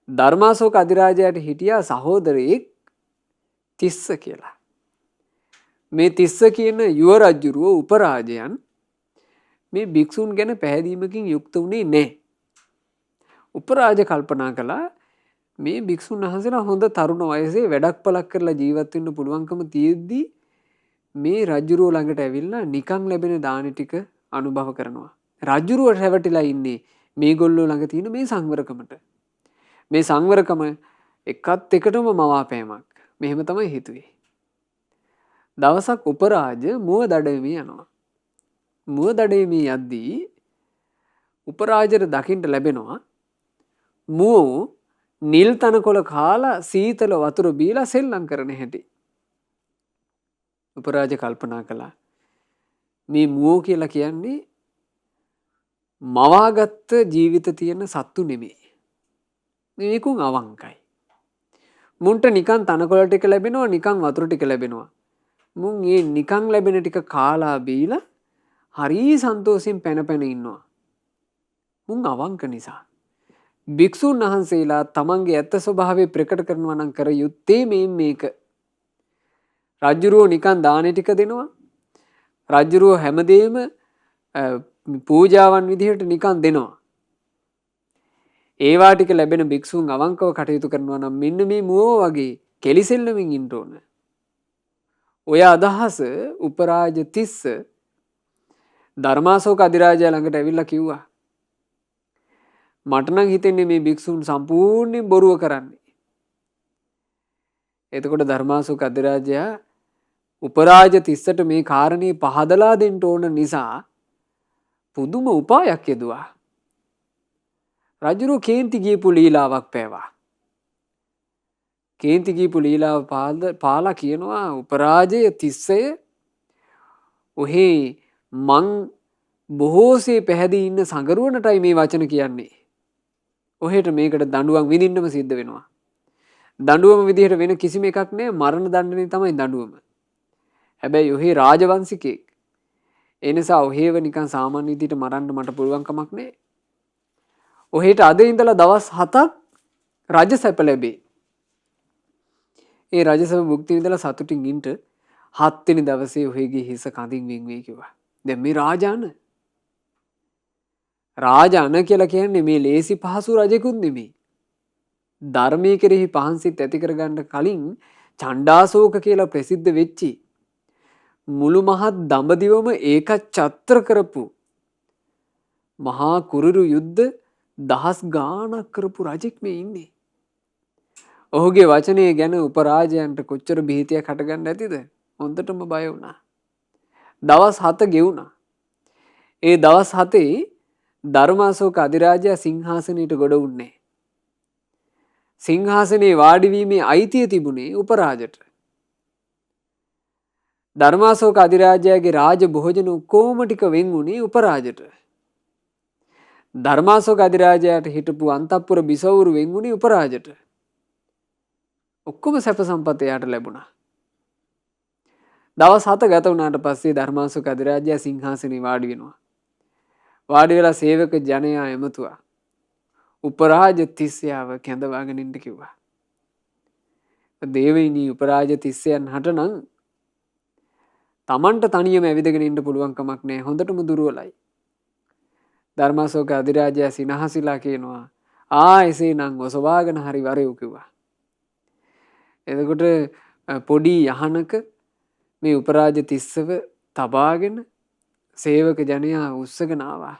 ධර්මාශෝක අධිරාජයාට හිටියා සහෝදරයෙක් තිස්ස කියලා. මේ තිස්ස කියන යුව රජුරුව උපරාජයන් මේ භික්ෂුන් ගැන පැහැදීමකින් යුක්ත වුණේ නැහැ. උපරාජ කල්පනා කළා මේ භික්ෂුන් වහන්සේලා හොඳ තරුණ වයසේ වැඩක් පළක් කරලා ජීවත් වෙන්න පුළුවන්කම තියෙද්දි මේ රජුරුව ළඟට ඇවිල්ලා නිකන් ලැබෙන දාන ටික අනුභව කරනවා. රජුරුවට රැවටිලා ඉන්නේ මේගොල්ලෝ ළඟ තියෙන මේ සංවරකමට. මේ සංවරකම එකත් එකටම මවාපෑමක්. මෙහෙම තමයි හිතුවේ. දවසක් උපරාජ මුව දඩයමේ යනවා. මුව දඩයමේ යද්දී උපරාජට දකින්න ලැබෙනවා මුව නිල් තනකොළ කාලා සීතල වතුර බීලා සෙල්ලම් කරන හැටි. උපරාජ කල්පනා කළා මේ මුව කියලා කියන්නේ මවාගත්ත ජීවිත තියෙන සත්තු නෙමෙයි. මේකුන් අවංකයි. මුන්ට නිකන් තනකොළ ටික ලැබෙනවා නිකන් වතුර ටික ලැබෙනවා. මුන් මේ නිකන් ලැබෙන ටික කාලා බීලා හරි සන්තෝෂෙන් පැන පැන ඉන්නවා. මුන් අවංක නිසා. භික්ෂුන් වහන්සේලා තමන්ගේ ඇත්ත ස්වභාවය ප්‍රකට කරනවා නම් කර යුත්තේ මේක. රජුරුව නිකන් දානේ ටික දෙනවා. රජුරුව හැමදේම පූජාවන් විදිහට නිකන් දෙනවා. ඒවා ටික ලැබෙන භික්ෂුන් අවංකව කටයුතු කරනවා නම් මෙන්න මේ මුව වගේ කෙලිසෙල්ලමින් ඉන්න ඕන. ඔය අදහස උපරාජ තිස්ස ධර්මාශෝක අධිරාජයා ළඟට ඇවිල්ලා කිව්වා. මට නම් හිතෙන්නේ මේ භික්ෂුන් සම්පූර්ණයෙන් බොරුව කරන්නේ. එතකොට ධර්මාශෝක අධිරාජයා උපරාජ තිස්සට මේ කාරණේ පහදලා දෙන්න ඕන නිසා පුදුම උපායක් යෙදුවා. රජුරු කේන්ති ගියපු ලීලාවක් පෑවා. කේන්ති ගියපු ලීලාව පාලා කියනවා උපරාජය තිස්සය ඔහේ මං බොහෝසේ පැහැදී ඉන්න සංගරුවනටයි මේ වචන කියන්නේ. ඔහෙට මේකට දඬුවම් විඳින්නම සිද්ධ වෙනවා. දඬුවම විදිහට වෙන කිසිම එකක් නෑ මරණ දඬුවම තමයි දඬුවම. හැබැයි ඔහේ රාජවංශිකෙක්. ඒ නිසා ඔහේව නිකන් සාමාන්‍ය විදිහට මරන්න මට පුළුවන් කමක් නෑ. ඔහෙට අද ඉඳලා දවස් 7ක් රජ සැප ලැබේ. ඒ රජ සැප භුක්ති විඳලා සතුටින් ඉන්න 7 වෙනි දවසේ ඔහෙගේ හිස කඳින් වෙන් වෙයි කිව්වා. දැන් මේ රාජාන කියලා කියන්නේ මේ ලේසි පහසු රජෙකුත් නෙමෙයි. ධර්මයේ කෙරෙහි පහන්සිත් ඇති කරගන්න කලින් චණ්ඩාශෝක කියලා ප්‍රසිද්ධ වෙච්චි මුළු මහත් දඹදිවම ඒකච්ඡත්‍ර කරපු මහා කුරුරු යුද්ධ දහස් ගාණක් කරපු රජෙක් මේ ඉන්නේ. ඔහුගේ වචනය ගැන උපරාජයන්ට කොච්චර බීතියක් හටගන්න ඇතිද? හොඳටම බය වුණා. දවස් 7 ගෙවුණා. ඒ දවස් 7 ධර්මාශෝක අධිරාජයා සිංහාසනයට ගොඩ වුණේ. සිංහාසනේ වාඩි වීමේ අයිතිය තිබුණේ උපරාජට. ධර්මාශෝක අධිරාජයාගේ රාජ භෝජන ඔක්කොම ටික වෙන් වුණේ උපරාජට. ධර්මාශෝක අධිරාජයාට හිටපු අන්තපුර බිසවුරු වෙන් වුණේ උපරාජට. ඔක්කොම සැප සම්පත එයාට ලැබුණා. දවස් 7 ගත වුණාට පස්සේ ධර්මාශෝක අධිරාජයා සිංහාසනේ වාඩි වෙනවා. වාඩි වෙලා සේවක ජනයා එමතුවා. උපරාජ තිස්සයාව කැඳවාගෙන ඉන්න කිව්වා. දේවයිනී උපරාජ තිස්සයන් හට නම් තමන්ට තනියම ඇවිදගෙන ඉන්න පුළුවන් කමක් නැහැ. හොඳටම දුර්වලයි. ධර්මාශෝක අධිරාජයා සිනහසිලා කියනවා එසේනම් ඔසවාගෙන හරි වරෙව් කිව්වා. එතකොට පොඩි යහනක මේ උපරාජ තිස්සව තබාගෙන සේවක ජනයා උස්සගෙන ආවා.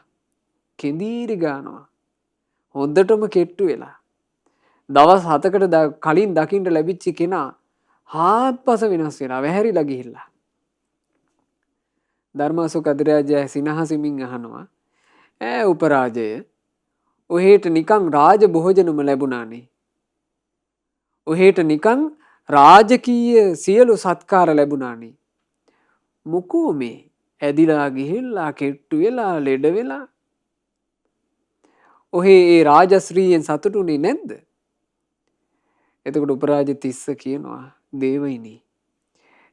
කෙඳීරි ගානවා. හොඳටම කෙට්ටු වෙලා. දවස් 7කට කලින් දකින්න ලැබිච්ච කෙනා හාත්පස වෙනස් වෙලා වැහැරිලා ගිහිල්ලා. ධර්මාශෝක අධිරාජයා සිනහසිමින් අහනවා උපරාජය ඔහෙට නිකං රාජ භෝජනම ලැබුණානේ. ඔහෙට නිකං රාජකීය සියලු සත්කාර ලැබුණානේ. මොකෝ මේ ඇදිලා ගිහිල්ලා කෙට්ටු වෙලා ලෙඩ වෙලා ඔහේ ඒ රාජශ්‍රීයෙන් සතුටුුනේ නැද්ද? එතකොට උපරාජ තිස්ස කියනවා දේවයිනි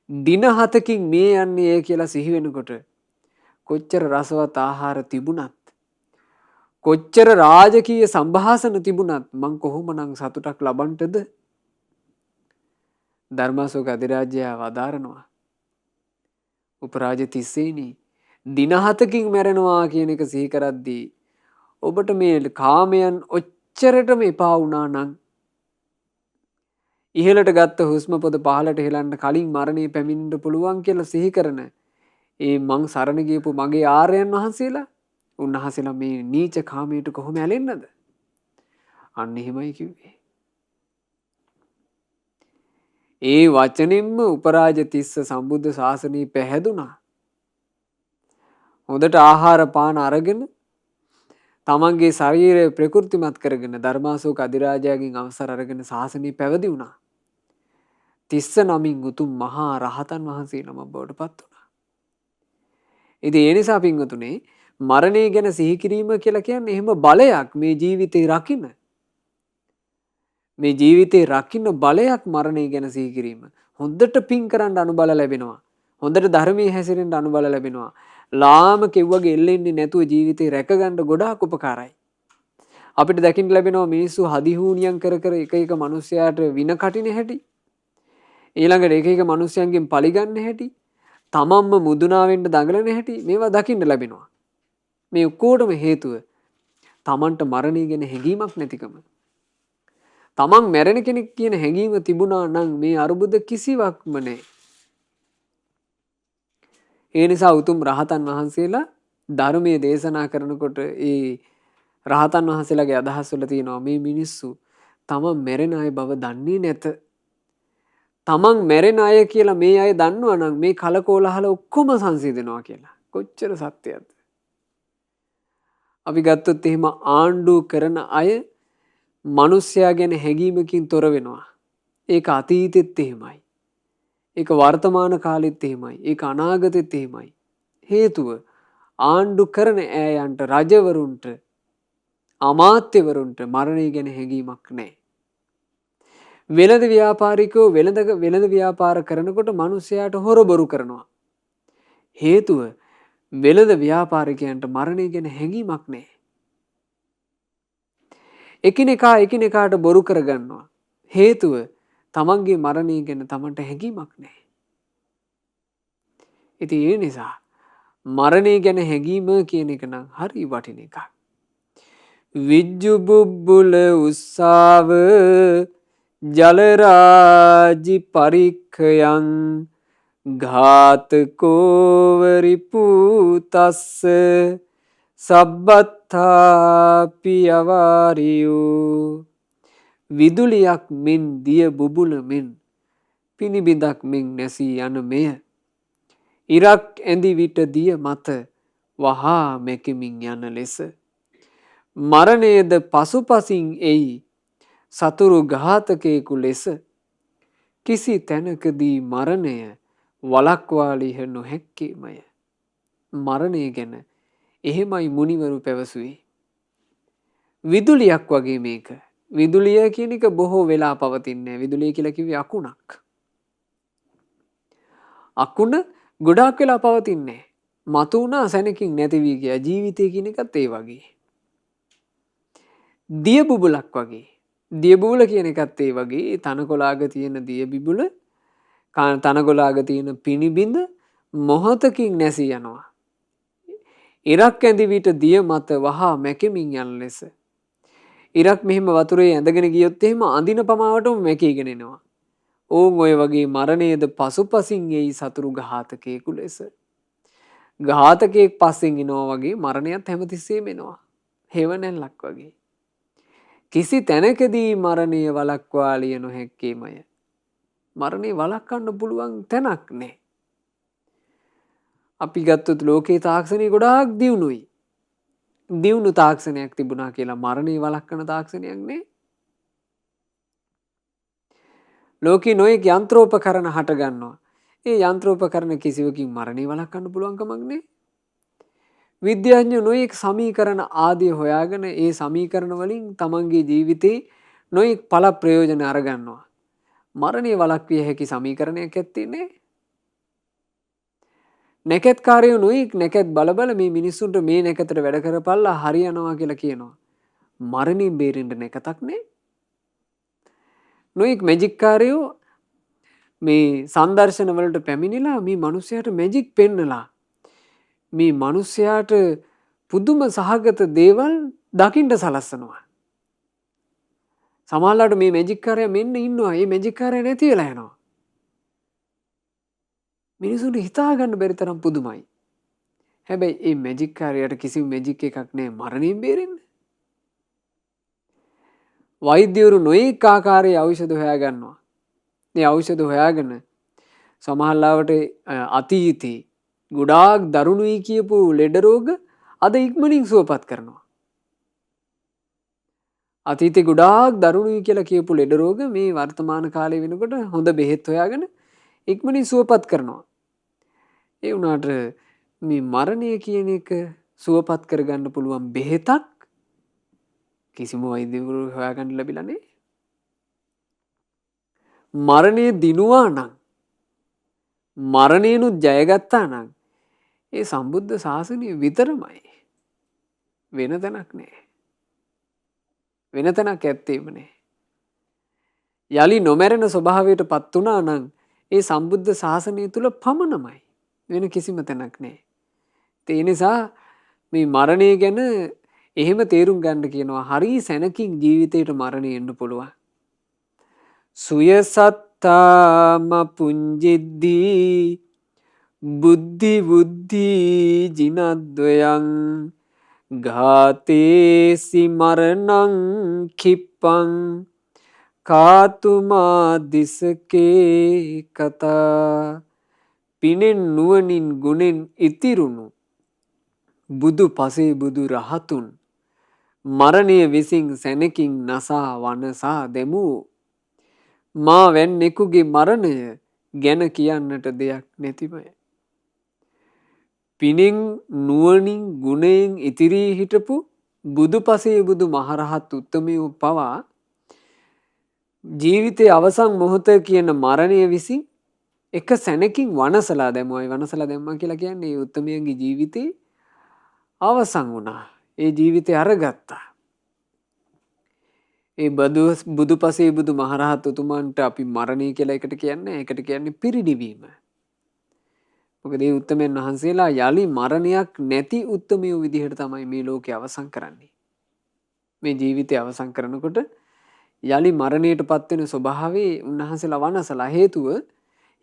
දින 7කින් මේ යන්නේ කියලා සිහි වෙනකොට කොච්චර රසවත් ආහාර තිබුණත් කොච්චර රාජකීය සම්භාෂණ තිබුණත් මං කොහොමනම් සතුටක් ලබන්නද? ධර්මාශෝක අධිරාජයා වදාරනවා උපරාජ තිස්සේනි දින 7කින් මැරෙනවා කියන එක සිහි කරද්දී ඔබට මේ කාමයන් ඔච්චරටම එපා වුණා නම් ඉහළට ගත්ත හුස්ම පොද පහළට හෙලන්න කලින් මරණය පැමිණෙන්න පුළුවන් කියලා සිහි කරන මං සරණ ගියපු මගේ ආර්යයන් වහන්සේලා උන්වහන්සේලා මේ නීච කාමයට කොහොම ඇලෙන්නද? අන්න එහෙමයි කිව්වේ. ඒ වචනින්ම උපරාජ තිස්ස සම්බුද්ධ ශාසනය පැහැදුනා. හොඳට ආහාර පාන අරගෙන තමන්ගේ ශරීරය ප්‍රකෘතිමත් කරගෙන ධර්මාශෝක අධිරාජයාගෙන් අවසර අරගෙන ශාසනය පැවිදි වුණා. තිස්ස නමින් උතුම් මහා රහතන් වහන්සේ නමක් බවට පත් වුණා. ඉතින් ඒ නිසා පින්වතුනි මරණය ගැන සිහි කිරීම කියලා කියන්නේ එහෙම බලයක් මේ ජීවිතේ රකින්න. මේ ජීවිතේ රකින්න බලයක් මරණය ගැන සිහි කිරීම. හොඳට පින් කරන්න අනුබල ලැබෙනවා. හොඳට ධර්මයේ හැසිරෙන්න අනුබල ලැබෙනවා. ලාම කෙව්වගේ එල්ලෙන්නේ නැතුව ජීවිතේ රැකගන්න ගොඩාක් උපකාරයි. අපිට දකින්න ලැබෙනවා මිනිස්සු හදිහූනියම් කර කර එක එක මිනිස්යාට වින කටින හැටි. ඊළඟට එක එක මිනිස්යන්ගෙන් පලි ගන්න හැටි. තමන්ම මුදුනා වෙන්න දඟලන හැටි මේවා දකින්න ලැබෙනවා. මේ ඔක්කොටම හේතුව තමන්ට මරණය ගැන හැඟීමක් නැතිකම. තමන් මැරෙන කෙනෙක් කියන හැඟීම තිබුණා නම් මේ අරුබුද කිසිවක්ම නැහැ. ඒ නිසා උතුම් රහතන් වහන්සේලා ධර්මයේ දේශනා කරනකොට ඒ රහතන් වහන්සේලාගේ අදහස් වල තියෙනවා මේ මිනිස්සු තමන් මැරෙන අය බව දන්නේ නැත. තමන් මැරෙන අය කියලා මේ අය දන්නවා නම් මේ කලකෝලහල ඔක්කොම සංසිඳනවා කියලා. කොච්චර සත්‍යයක්ද? අපි ගත්තොත් එහෙම ආණ්ඩු කරන අය මිනිස්සයා ගැන හැඟීමකින් තොර වෙනවා. ඒක අතීතෙත් එහෙමයි. ඒක වර්තමාන කාලෙත් එහෙමයි. ඒක අනාගතෙත් එහෙමයි. හේතුව ආණ්ඩු කරන ඈයන්ට රජවරුන්ට අමාත්‍යවරුන්ට මරණය ගැන හැඟීමක් නැහැ. වෙළඳ ව්‍යාපාරිකයෝ වෙළඳ ව්‍යාපාර කරනකොට මිනිස්සයාට හොරබොරු කරනවා. හේතුව වෙළඳ ව්‍යාපාරිකයන්ට මරණය ගැන හැඟීමක් නැහැ. එකිනෙකාට බොරු කරගන්නවා. හේතුව තමන්ගේ මරණය ගැන තමන්ට හැඟීමක් නැහැ. ඉතින් ඒ නිසා මරණය ගැන හැඟීම කියන එක නම් හරි වටින එකක්. විජ්ජු බුබ්බුල උස්සාව ජලරාජි පරික්ඛයන් ඝාතකෝවරිපූතස්ස සබ්බත්ථාපි අවාරියෝ. විදුලියක් මෙන් දිය බුබුල මෙන් පිනිබිඳක් මෙන් නැසී යන මෙය ඉරක් ඇඳි විට දිය මත වහා මැකෙමින් යන ලෙස මරණයද පසුපසින් එයි සතුරු ඝාතකයෙකු ලෙස කිසි තැනකදී මරණය වළක්වාලිය නොහැක්කේමය. මරණය ගැන එහෙමයි මුනිවරු පැවසුවේ. විදුලියක් වගේ මේක. විදුලිය කියන එක බොහෝ වෙලා පවතින්නේ. විදුලිය කියලා කිව්වේ අකුණක්. අකුණ ගොඩාක් වෙලා පවතින්නේ. මතු වුණා සැනකින් නැති වී ගියා. ජීවිතය කියන එකත් ඒ වගේ. දිය බුබුලක් වගේ. දිය බුබුල කියන එකත් ඒ වගේ. තනකොළාග තියෙන දිය බුබුල තනකොළාග තියෙන පිනිබිඳ මොහොතකින් නැසී යනවා. ඉරක් ඇඳි විට දිය මත වහා මැකෙමින් යන ලෙස. ඉරක් මෙහිම වතුරේ ඇඳගෙන ගියොත් එහෙම අඳින පමාවටම මැකීගෙන එනවා. ඕන් ඔය වගේ මරණයද පසුපසින් එයි සතුරු ඝාතකයෙකු ලෙස. ඝාතකයෙක් පස්සෙන් එනවා වගේ මරණයත් හැමතිස්සෙම එනවා. හෙවණැල්ලක් වගේ. කිසි තැනකදී මරණය වළක්වාලිය නොහැක්කේමය. මරණය වළක්වන්න පුළුවන් තැනක් නැහැ. අපි ගත්තොත් ලෝකේ තාක්ෂණය ගොඩාක් දියුණුයි. දියුණු තාක්ෂණයක් තිබුණා කියලා මරණය වළක්වන තාක්ෂණයක් නේ. ලෝකේ නොයෙක් යන්ත්‍රෝපකරණ හට ගන්නවා. ඒ යන්ත්‍රෝපකරණ කිසිවකින් මරණය වළක්වන්න පුළුවන් කමක් නැහැ. විද්‍යාඥයෝ නොයෙක් සමීකරණ ආදී හොයාගෙන ඒ සමීකරණ වලින් තමන්ගේ ජීවිතේ නොයෙක් ඵල ප්‍රයෝජන අරගන්නවා. මරණය වළක්විය හැකි සමීකරණයක් ඇත්තේ නැහැ. නැකත්කාරයෝ නොයෙක් නැකත් බල මේ මිනිස්සුන්ට මේ නැකතට වැඩ කරපල්ලා හරියනවා කියලා කියනවා. මරණයෙන් බේරෙන්න නැකතක් නැහැ. නොයෙක් මැජික්කාරයෝ මේ සංදර්ශන වලට පැමිණිලා මේ මිනිස්යාට මැජික් පෙන්නලා මේ මිනිස්යාට පුදුම සහගත දේවල් දකින්න සලස්සනවා. සමහරවිට මේ මැජික්කාරයා මෙන්න ඉන්නවා. මේ මැජික්කාරයා නැති වෙලා යනවා. මිනිසුන්ට හිතා ගන්න බැරි තරම් පුදුමයි. හැබැයි මේ මැජික්කාරයාට කිසිම මැජික් එකක් නැහැ මරණයෙන් බේරෙන්න. වෛද්‍යවරු නොයෙක් ආකාරයේ ඖෂධ හොයා ගන්නවා. මේ ඖෂධ හොයාගෙන සමහරවිට අතීතේ ගොඩාක් දරුණුයි කියපු ලෙඩ රෝග අද ඉක්මනින් සුවපත් කරනවා. අතීතේ ගොඩාක් දරුණුයි කියලා කියපු ලෙඩ රෝග මේ වර්තමාන කාලේ වෙනකොට හොඳ බෙහෙත් හොයාගෙන ඉක්මනින් සුවපත් කරනවා. ඒ වුණාට මේ මරණය කියන එක සුවපත් කරගන්න පුළුවන් බෙහෙතක් කිසිම වෛද්‍යවරු හොයාගන්න ලැබිලා නැහැ. මරණය දිනුවා නම් මරණයනුත් ජයගත්තා නම් ඒ සම්බුද්ධ ශාසනය විතරමයි. වෙන තැනක් නැහැ. වෙන තැනක් ඇත්තේම නැහැ. යලි නොමැරෙන ස්වභාවයට පත් වුණා නම් ඒ සම්බුද්ධ ශාසනය තුල පමණමයි. වෙන කිසිම තැනක් නැහැ. ඒ නිසා මේ මරණය ගැන එහෙම තේරුම් ගන්න කියනවා. හරි සැනකින් ජීවිතේට මරණය එන්න පුළුවන්. සුයසත්තාම පුඤ්ජෙද්දී බුද්ධි ජිනද්වයං ඝාතේසි මරණං කිප්පං කාතුමා දිසකේ කතා. පිනෙන් නුවණින් ගුණෙන් ඉතිරුණු බුදු පසේ බුදු රහතුන් මරණය විසින් සැනකින් නසා වනසා දෙමු. මා වැන්නෙකුගේ මරණය ගැන කියන්නට දෙයක් නැතිමය. පිනෙන් නුවණින් ගුණයෙන් ඉතිරී හිටපු බුදු පසේ බුදු මහරහත් උත්තමයෝ පවා ජීවිතයේ අවසන් මොහොත කියන මරණය විසින් එක සැනකින් වනසලා දැමුවයි. වනසලා දැම්මා කියලා කියන්නේ ඒ උත්තමයන්ගේ ජීවිතේ අවසන් වුණා. ඒ ජීවිතය අරගත්තා. ඒ බුදු පසේ බුදු මහරහත් උතුමන්ට අපි මරණය කියලා එකට කියන්නේ. ඒකට කියන්නේ පිරිනිවීම. මොකද මේ උත්තමයන් වහන්සේලා යලි මරණයක් නැති උත්තමයෝ විදිහට තමයි මේ ලෝකේ අවසන් කරන්නේ. මේ ජීවිතය අවසන් කරනකොට යලි මරණයටපත් වෙන ස්වභාවයේ උන්වහන්සේලා වනසලා හේතුව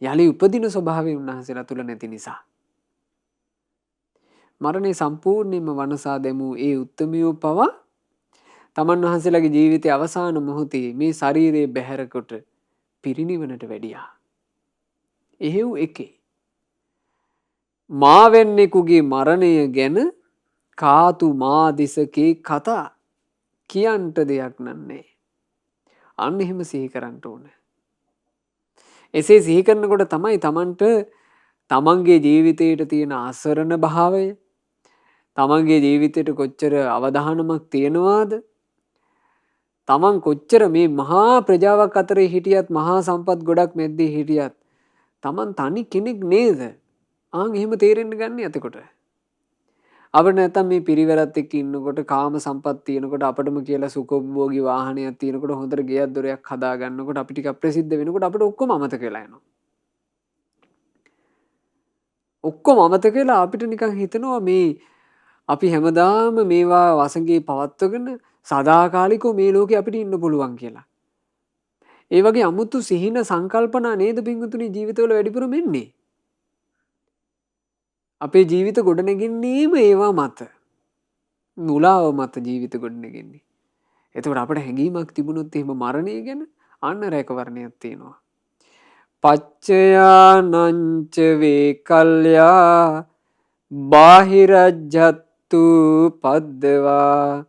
යලි උපදින ස්වභාවය උන්වහන්සේලා තුල නැති නිසා. මරණය සම්පූර්ණයෙන්ම වනසා දැමූ ඒ උත්තමයෝ පවා තමන් වහන්සේලාගේ ජීවිතයේ අවසාන මොහොතේ මේ ශරීරයේ බැහැර කොට පිරිනිවනට වැඩියා. එහෙව් එකේ මා වෙන්නෙකුගේ මරණය ගැන කාතු මා දිසකේ කතා කියන්ට දෙයක් නන්නේ. අන්න එහෙම සිහි කරන්න ඕන. එසේ සිහි කරනකොට තමයි තමන්ට තමන්ගේ ජීවිතයට තියෙන අසරණ භාවය, තමන්ගේ ජීවිතයට කොච්චර අවධානමක් තියෙනවාද, තමන් කොච්චර මේ මහා ප්‍රජාවක් අතරේ හිටියත්, මහා සම්පත් ගොඩක් මැද්දේ හිටියත් තමන් තනි කෙනෙක් නේද? ආන් එහෙම තේරෙන්න ගන්න එතකොට. අපිට නැත්තම් මේ පිරිවරත් එක්ක ඉන්නකොට කාම සම්පත් තියෙනකොට අපිටම කියලා සුඛෝපභෝගී වාහනයක් තියෙනකොට හොඳට ගෙයක් දොරයක් හදා ගන්නකොට අපි ටිකක් ප්‍රසිද්ධ වෙනකොට අපිට ඔක්කොම අමතක වෙලා යනවා. ඔක්කොම අමතක වෙලා අපිට නිකන් හිතෙනවා මේ අපි හැමදාම මේවා වසඟේ පවත්වගෙන සදාකාලිකව මේ ලෝකේ අපිට ඉන්න පුළුවන් කියලා. ඒ වගේ අමුතු සිහින සංකල්පනා නේද පින්වතුනි ජීවිතවල වැඩිපුරම එන්නේ. අපේ ජීවිත ගොඩනැගෙන්නේම ඒවා මත. මුලාව මත ජීවිත ගොඩනැගෙන්නේ. එතකොට අපිට හැඟීමක් තිබුණොත් එහෙම මරණය ගැන අන්න රැකවරණයක් තියෙනවා. පච්චයානංච වේකල්යා බාහිරජ්ජත්තු පද්දවා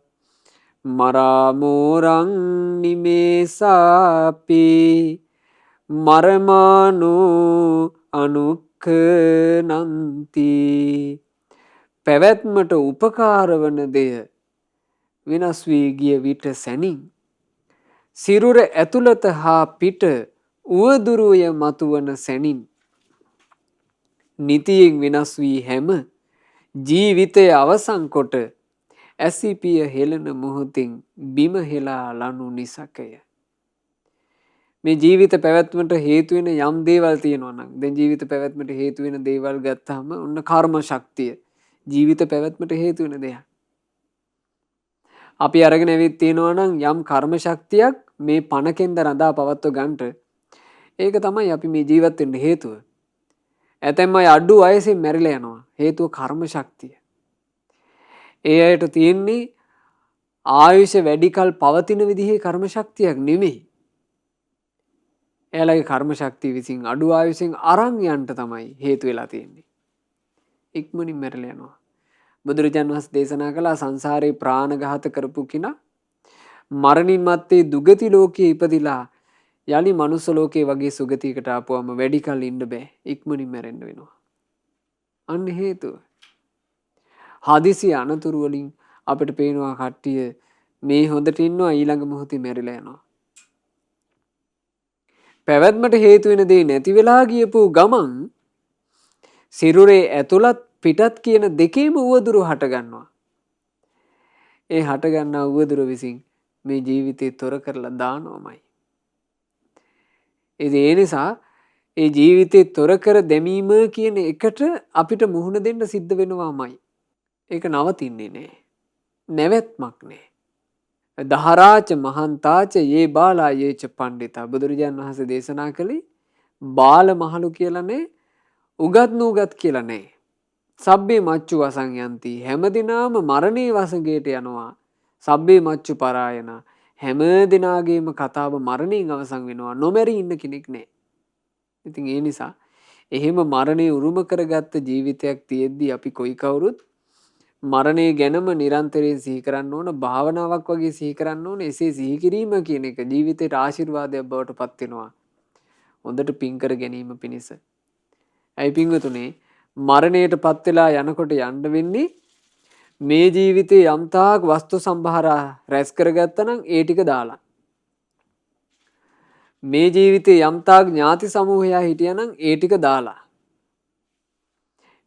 මරාමෝරං නිමේසාපි මරමානෝ අනුක්ඛනන්ති. පැවැත්මට උපකාර වන දෙය වෙනස් වී ගිය විට සැනින් සිරුර ඇතුළත හා පිට උවදුරුය මතුවන සැනින් නිතියෙන් වෙනස් වී හැම ජීවිතය අවසන් කොට ඇසිපිය හෙළන මොහොතින් බිම හෙලා ලනු නිසකය. මේ ජීවිත පැවැත්මට හේතු වෙන යම් දේවල් තියෙනවා නම් දැන් ජීවිත පැවැත්මට හේතු වෙන දේවල් ගත්තාම ඔන්න කර්ම ශක්තිය ජීවිත පැවැත්මට හේතු වෙන දෙයක්. අපි අරගෙන ඇවිත් තියෙනවා නම් යම් කර්ම ශක්තියක් මේ පණකෙන්ද රඳා පවත්ව ගන්නට ඒක තමයි අපි මේ ජීවත් වෙන්න හේතුව. ඇතැම් අය අඩු වයසින් මැරිලා යනවා හේතුව කර්ම ශක්තිය. ඒ අයට තියෙන්නේ ආයුෂ වැඩි කල් පවතින විදිහේ කර්ම ශක්තියක් නෙමෙයි. එයාලගේ කර්ම ශක්තිය විසින් අඩු ආයුෂෙන් අරන් යන්න තමයි හේතු වෙලා තියෙන්නේ. ඉක්මනින් මැරිලා යනවා. බුදුරජාණන් වහන්සේ දේශනා කළා සංසාරේ ප්‍රාණඝාත කරපු කෙනා මරණින් මත්තේ දුගති ලෝකයේ ඉපදිලා යලි මනුස්ස ලෝකයේ වගේ සුගතියකට ආපුවම වැඩි කල් ඉන්න බෑ. ඉක්මනින් මැරෙන්න වෙනවා. අන්න හේතුව. හදිසි අනතුරු වලින් අපිට පේනවා කට්ටිය මේ හොඳට ඉන්නවා ඊළඟ මොහොතේ මැරිලා යනවා. පැවැත්මට හේතු වෙන දේ නැති වෙලා ගියපු ගමන් සිරුරේ ඇතුළත් පිටත් කියන දෙකේම උවදුරු හට ගන්නවා. ඒ හට ගන්නා උවදුර විසින් මේ ජීවිතේ තොර කරලා දානවමයි. ඒ නිසා ඒ ජීවිතේ තොර කර දැමීම කියන එකට අපිට මුහුණ දෙන්න සිද්ධ වෙනවාමයි. ඒක නවතින්නේ නෑ. නැවැත්මක් නෑ. දහරාච මහන්තාච යේ බාලා යේච පණ්ඩිතා බුදුරජාණන් වහන්සේ දේශනා කළේ බාල මහලු කියලා නෑ උගත් නූගත් කියලා නෑ. සබ්බේ මච්චු වසං යන්ති හැමදිනාම මරණේ වසඟයට යනවා. සබ්බේ මච්චු පරායන හැම දිනාගේම කතාව මරණයෙන් අවසන් වෙනවා. නොමැරි ඉන්න කෙනෙක් නෑ. ඉතින් ඒ නිසා එහෙම මරණය උරුම කරගත්ත ජීවිතයක් තියෙද්දි අපි කොයි කවුරුත් මරණය ගැනම නිරන්තරයෙන් සිහි කරන්න ඕන භාවනාවක් වගේ සිහි කරන්න ඕන. එසේ සිහි කිරීම කියන එක ජීවිතේට ආශිර්වාදයක් බවට පත් වෙනවා. හොඳට පින් කර ගැනීම පිණිස. ඇයි පින්වතුනේ මරණයට පත් වෙලා යනකොට යන්න වෙන්නේ මේ ජීවිතේ යම්තාක් වස්තු සම්භාර රැස් කරගත්තා නම් ඒ ටික දාලා. මේ ජීවිතේ යම්තාක් ඥාති සමූහයා හිටියානම් ඒ ටික දාලා.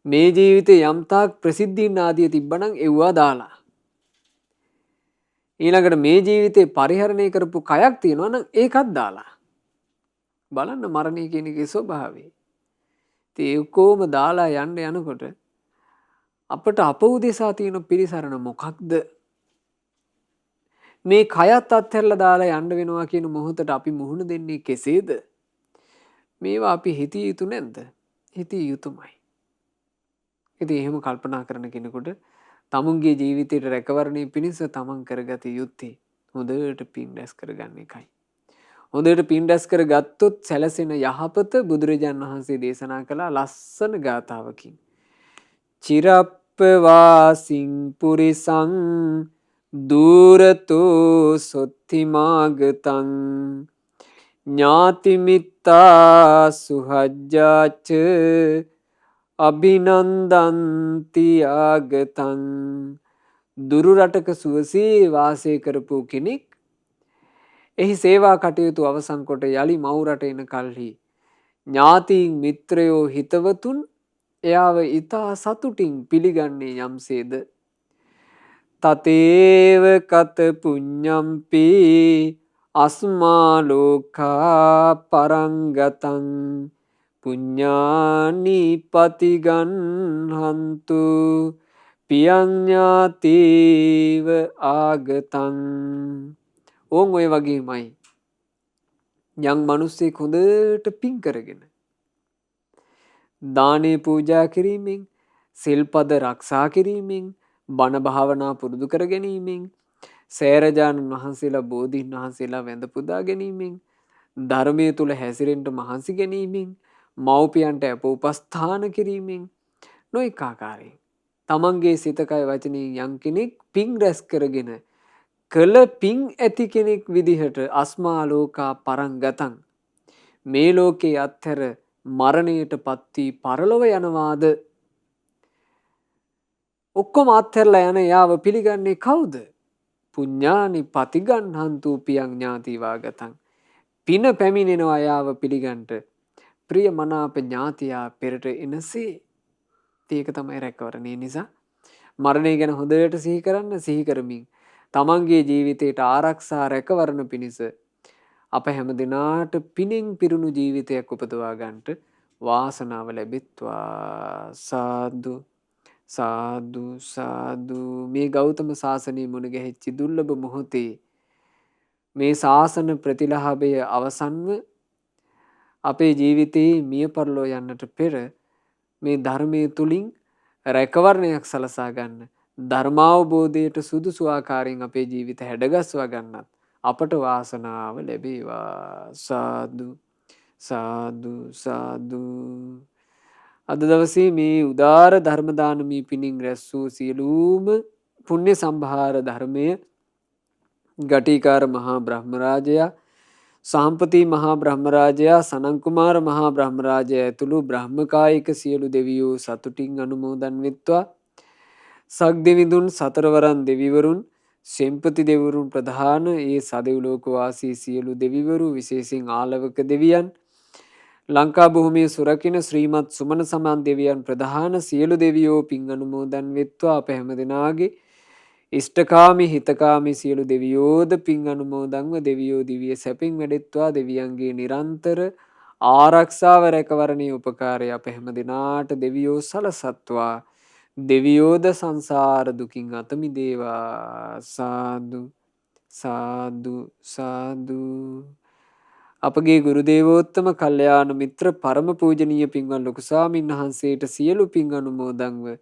මේ ජීවිතේ යම්තාක් ප්‍රසිද්ධීන් ආදිය තිබ්බනම් එව්වා දාලා. ඊළඟට මේ ජීවිතේ පරිහරණය කරපු කයක් තියෙනවා නම් ඒකත් දාලා. බලන්න මරණය කියන එකේ ස්වභාවය. ඒ ඔක්කොම දාලා යන්න යනකොට අපට අප උදෙසා තියෙන පිරිසරණ මොකක්ද? මේ කයත් අත්හැරලා දාලා යන්න වෙනවා කියන මොහොතට අපි මුහුණ දෙන්නේ කෙසේද? මේවා අපි හිතිය යුතු නැද්ද? හිතිය යුතුමයි. ඉතින් එහෙම කල්පනා කරන කෙනෙකුට තමුන්ගේ ජීවිතයට රැකවරණය පිණිස තමන් කරගත යුත්තේ හොඳට පින් රැස් කරගන්න එකයි. හොඳට පින් රැස් කරගත්තොත් සැලසෙන යහපත බුදුරජාණන් වහන්සේ දේශනා කළා ලස්සන ගාථාවකින්. චිරප්පවාසින් පුරිසං දූරතෝ සොත්තිමාගතං ඥාතිමිත්තා සුහජ්ජාච අභිනන්දන්ති ආගතං. දුරු රටක සුවසේ වාසය කරපු කෙනෙක් එහි සේවා කටයුතු අවසන් කොට යලි මව් රට එන කල්හි ඥාතීන් මිත්‍රයෝ හිතවතුන් එයාව ඊතා සතුටින් පිළිගන්නේ යම්සේද තතේව කත පුඤ්ඤම්පි අස්මා ලෝකා පරංගතං පුඤ්ඤානි පතිගන්හන්තු පියං ඥාතිව ආගතං. ඕන් ඔය වගේමයි යම් මිනිස්සෙක් හොඳට පින් කරගෙන දානේ පූජා කිරීමෙන්, සිල්පද ආරක්ෂා කිරීමෙන්, බණ භාවනා පුරුදු කර ගැනීමෙන්, සෑරජානන් වහන්සේලා බෝධීන් වහන්සේලා වැඳ පුදා ගැනීමෙන්, ධර්මයේ තුල හැසිරෙන්න මහන්සි ගැනීමෙන්, මව්පියන්ට අප උපස්ථාන කිරීමෙන්, නොඑක ආකාරයෙන් තමන්ගේ සිත කය වචනයෙන් යම් කෙනෙක් පින් රැස් කරගෙන කළ පින් ඇති කෙනෙක් විදිහට අස්මා ලෝකා පරංගතං, මේ ලෝකේ අත්හැර මරණයට පත් වී පරලොව යනවාද? ඔක්කොම අත්හැරලා යන යාව පිළිගන්නේ කවුද? පුඤ්ඤානි පතිගන්හන්තු පියං ඥාති වාගතං. පින පැමිණෙනවා යාව පිළිගන්ට ප්‍රිය මනාප ඥාතියා පෙරට එනසේ. ඒක තමයි රැකවරණේ. නිසා මරණය ගැන හොඳට සිහි කරන්න. සිහි කරමින් තමන්ගේ ජීවිතයට ආරක්ෂා රැකවරණ පිණිස අප හැම දිනාට පිනෙන් පිරුණු ජීවිතයක් උපදවා ගන්නට වාසනාව ලැබෙත්වා. සාදු සාදු සාදු. මේ ගෞතම සාසනය මුණ ගැහිච්ච දුර්ලභ මොහොතේ මේ ශාසන ප්‍රතිලාභය අවසන්ව අපේ ජීවිතයේ මිය පරලෝ යන්නට පෙර මේ ධර්මයේ තුලින් රැකවරණයක් සලසා ගන්න, ධර්මාවබෝධයට සුදුසු ආකාරයෙන් අපේ ජීවිත හැඩගස්වා ගන්නත් අපට වාසනාව ලැබේවා. සාදු සාදු සාදු. අද දවසේ මේ උදාර ධර්ම දානමී පිණින් රැස් වූ සියලුම පුණ්‍ය සම්භාර ධර්මය ගටිකාර මහා බ්‍රහ්මරාජයා, සාම්පති මහා බ්‍රහ්මරාජයා, සනන්කුමාර මහා බ්‍රහ්මරාජයා ඇතුළු බ්‍රහ්මකායික සියලු දෙවියෝ සතුටින් අනුමෝදන් වෙත්වා. සක්දෙවිඳුන්, සතරවරන් දෙවිවරුන්, සෙම්පති දෙවිවරුන් ප්‍රධාන ඒ සදෙව්ලෝක වාසී සියලු දෙවිවරු, විශේෂයෙන් ආලවක දෙවියන්, ලංකා භූමිය සුරකින ශ්‍රීමත් සුමන සමන් දෙවියන් ප්‍රධාන සියලු දෙවියෝ පින් අනුමෝදන් වෙත්වා. අප හැම දෙනාගේ ඉෂ්ඨකාමී හිතකාමී සියලු දෙවියෝද පින් අනුමෝදන්ව දෙවියෝ දිවිය සැපින් වැඩෙත්වා. දෙවියන්ගේ නිරන්තර ආරක්ෂාව රැකවරණයේ උපකාරය අප හැම දිනාට දෙවියෝ සලසත්වා. දෙවියෝද සංසාර දුකින් අත මිදේවා. සාදු සාදු සාදු. අපගේ ගුරු දේවෝත්තම කල්යාණ මිත්‍ර පරම පූජනීය පින්වත් ලොකු ස්වාමීන් වහන්සේට සියලු පින් අනුමෝදන්ව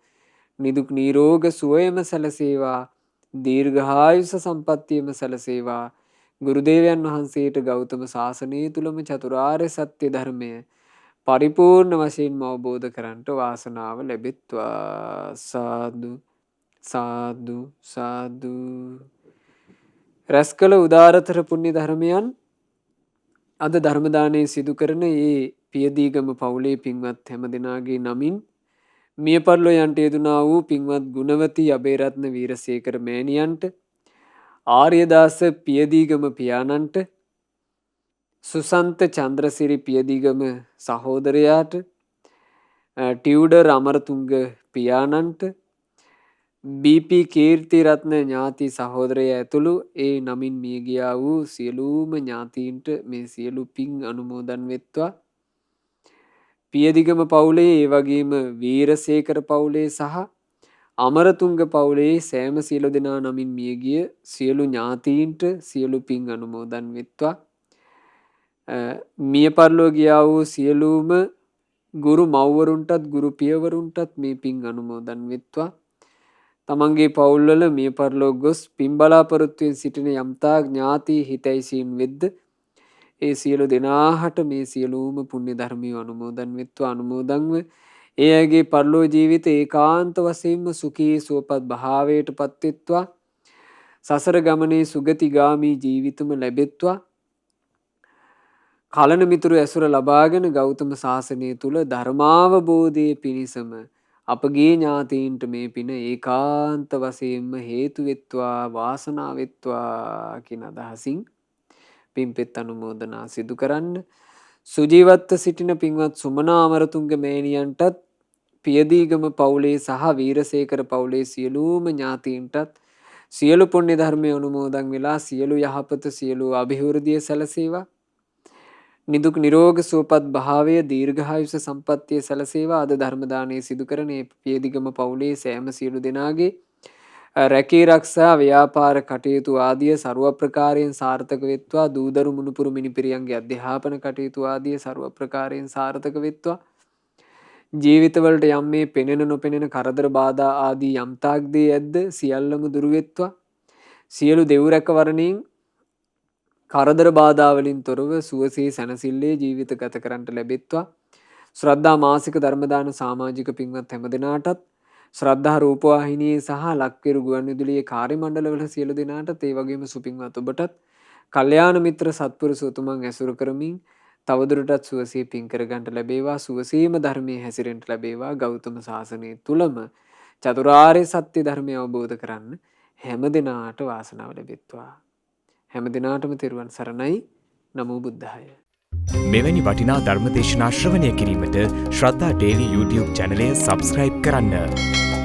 නිදුක් නිරෝග සුවයම සැලසේවා. දීර්ඝායුෂ සම්පන්නියම සැලසේවා. ගුරු දේවයන් වහන්සේට ගෞතම සාසනය තුලම චතුරාර්ය සත්‍ය ධර්මය පරිපූර්ණ වශයෙන්ම අවබෝධ කරන්ට වාසනාව ලැබෙත්වා. සාදු සාදු සාදු. රැස් කළ උදාරතර පුණ්‍ය ධර්මයන් අද ධර්ම දානයේ සිදු කරන ඒ පියදීගම පවුලේ පින්වත් හැම දෙනාගේ නමින් මිය පරලෝ යන්ට යෙදුනා වූ පින්වත් ගුණවති අබේරත්න වීරසේකර මෑණියන්ට, ආර්යදාස පියදීගම පියාණන්ට, සුසන්ත චන්ද්‍රසිරි පියදීගම සහෝදරයාට, ටියුඩර් අමරතුංග පියාණන්ට, බීපී කීර්තිරත්න ඥාති සහෝදරය ඇතුළු ඒ නමින් මිය ගියා වූ සියලුම ඥාතීන්ට මේ සියලු පින් අනුමෝදන් වෙත්වා. පියදිගම පවුලේ ඒ වගේම වීරසේකර පවුලේ සහ අමරතුංග පවුලේ සෑම සියලු දෙනා නමින් මියගිය සියලු ඥාතීන්ට සියලු පින් අනුමෝදන් වෙත්වා. මිය පරලෝ ගියා වූ සියලුම ගුරු මව්වරුන්ටත් ගුරු පියවරුන්ටත් මේ පින් අනුමෝදන් වෙත්වා. තමන්ගේ පවුල්වල මිය පරලෝ ගොස් පින් බලාපොරොත්තුවෙන් සිටින යම්තා ඥාති හිතයිසීන් වෙද්ද ඒ සියලු දෙනාහට මේ සියලුම පුණ්‍ය ධර්මය අනුමෝදන් වෙත්වා. අනුමෝදන්ව ඒ අයගේ පරලෝ ජීවිත ඒකාන්ත වශයෙන්ම සුඛී සුවපත් භාවයට පත්වෙත්වා. සසර ගමනේ සුගතිගාමී ජීවිතම ලැබෙත්වා. කලන මිතුරු ඇසුර ලබාගෙන ගෞතම සාසනය තුල ධර්මාවබෝධයේ පිණිසම අපගේ ඥාතීන්ට මේ පින ඒකාන්ත වශයෙන්ම හේතු වෙත්වා, වාසනාව වෙත්වා කියන අදහසින් පින්පෙත් අනුමෝදනා සිදු කරන්න. සුජීවත්ව සිටින පින්වත් සුමනා අමරතුංග මෑණියන්ටත්, පියදීගම පවුලේ සහ වීරසේකර පවුලේ සියලුම ඥාතීන්ටත් සියලු පුණ්‍ය ධර්මය අනුමෝදන් වෙලා සියලු යහපත සියලු අභිවෘද්ධිය සැලසේවා. නිදුක් නිරෝග සුවපත් භාවය දීර්ඝායුෂ සම්පන්නිය සැලසේවා. අද ධර්ම දානයේ සිදු කරන මේ පියදිගම පවුලේ සෑම සියලු දෙනාගේ රැකී රක්ෂා ව්‍යාපාර කටයුතු ආදිය ਸਰව ප්‍රකාරයෙන් සාර්ථක වෙත්වා. දූදරු මුණුපුරු මිනිපිරියන්ගේ අධ්‍යාපන කටයුතු ආදිය ਸਰව ප්‍රකාරයෙන් සාර්ථක වෙත්වා. ජීවිතවලට යම් මේ පෙනෙන නොපෙනෙන කරදර බාධා ආදී යම් තාක් දේ ඇද්ද සියල්ලම දුරු වෙත්වා. සියලු දෙව් රැකවරණීන් කරදර බාධා වලින් තොරව සුවසේ සැනසille ජීවිත ගත කරන්නට ලැබෙත්වා. ශ්‍රද්ධා මාසික ධර්ම දාන සමාජික පින්වත් හැමදෙනාටත් ශ්‍රද්ධා රූපවාහිනියේ සහ ලක්විරු ගුවන්විදුලියේ කාර්ය මණ්ඩලවල සියලු දෙනාටත් ඒ වගේම සුපින්වත් ඔබටත් කල්යාණ මිත්‍ර සත්පුරුෂ උතුමන් ඇසුරු කරමින් තවදුරටත් සුවසේ පින් කරගන්නට ලැබේවා. සුවසේම ධර්මයේ හැසිරෙන්න ලැබේවා. ගෞතම සාසනය තුලම චතුරාර්ය සත්‍ය ධර්මය අවබෝධ කරන්න හැම දිනාට වාසනාව ලැබෙත්වා. හැම දිනාටම තෙරුවන් සරණයි. නමෝ බුද්ධාය. මෙවැනි වටිනා ධර්මදේශනා ශ්‍රවණය කිරීමට ශ්‍රද්ධා ඩේලි YouTube චැනලය සබස්ක්‍රයිබ් කරන්න.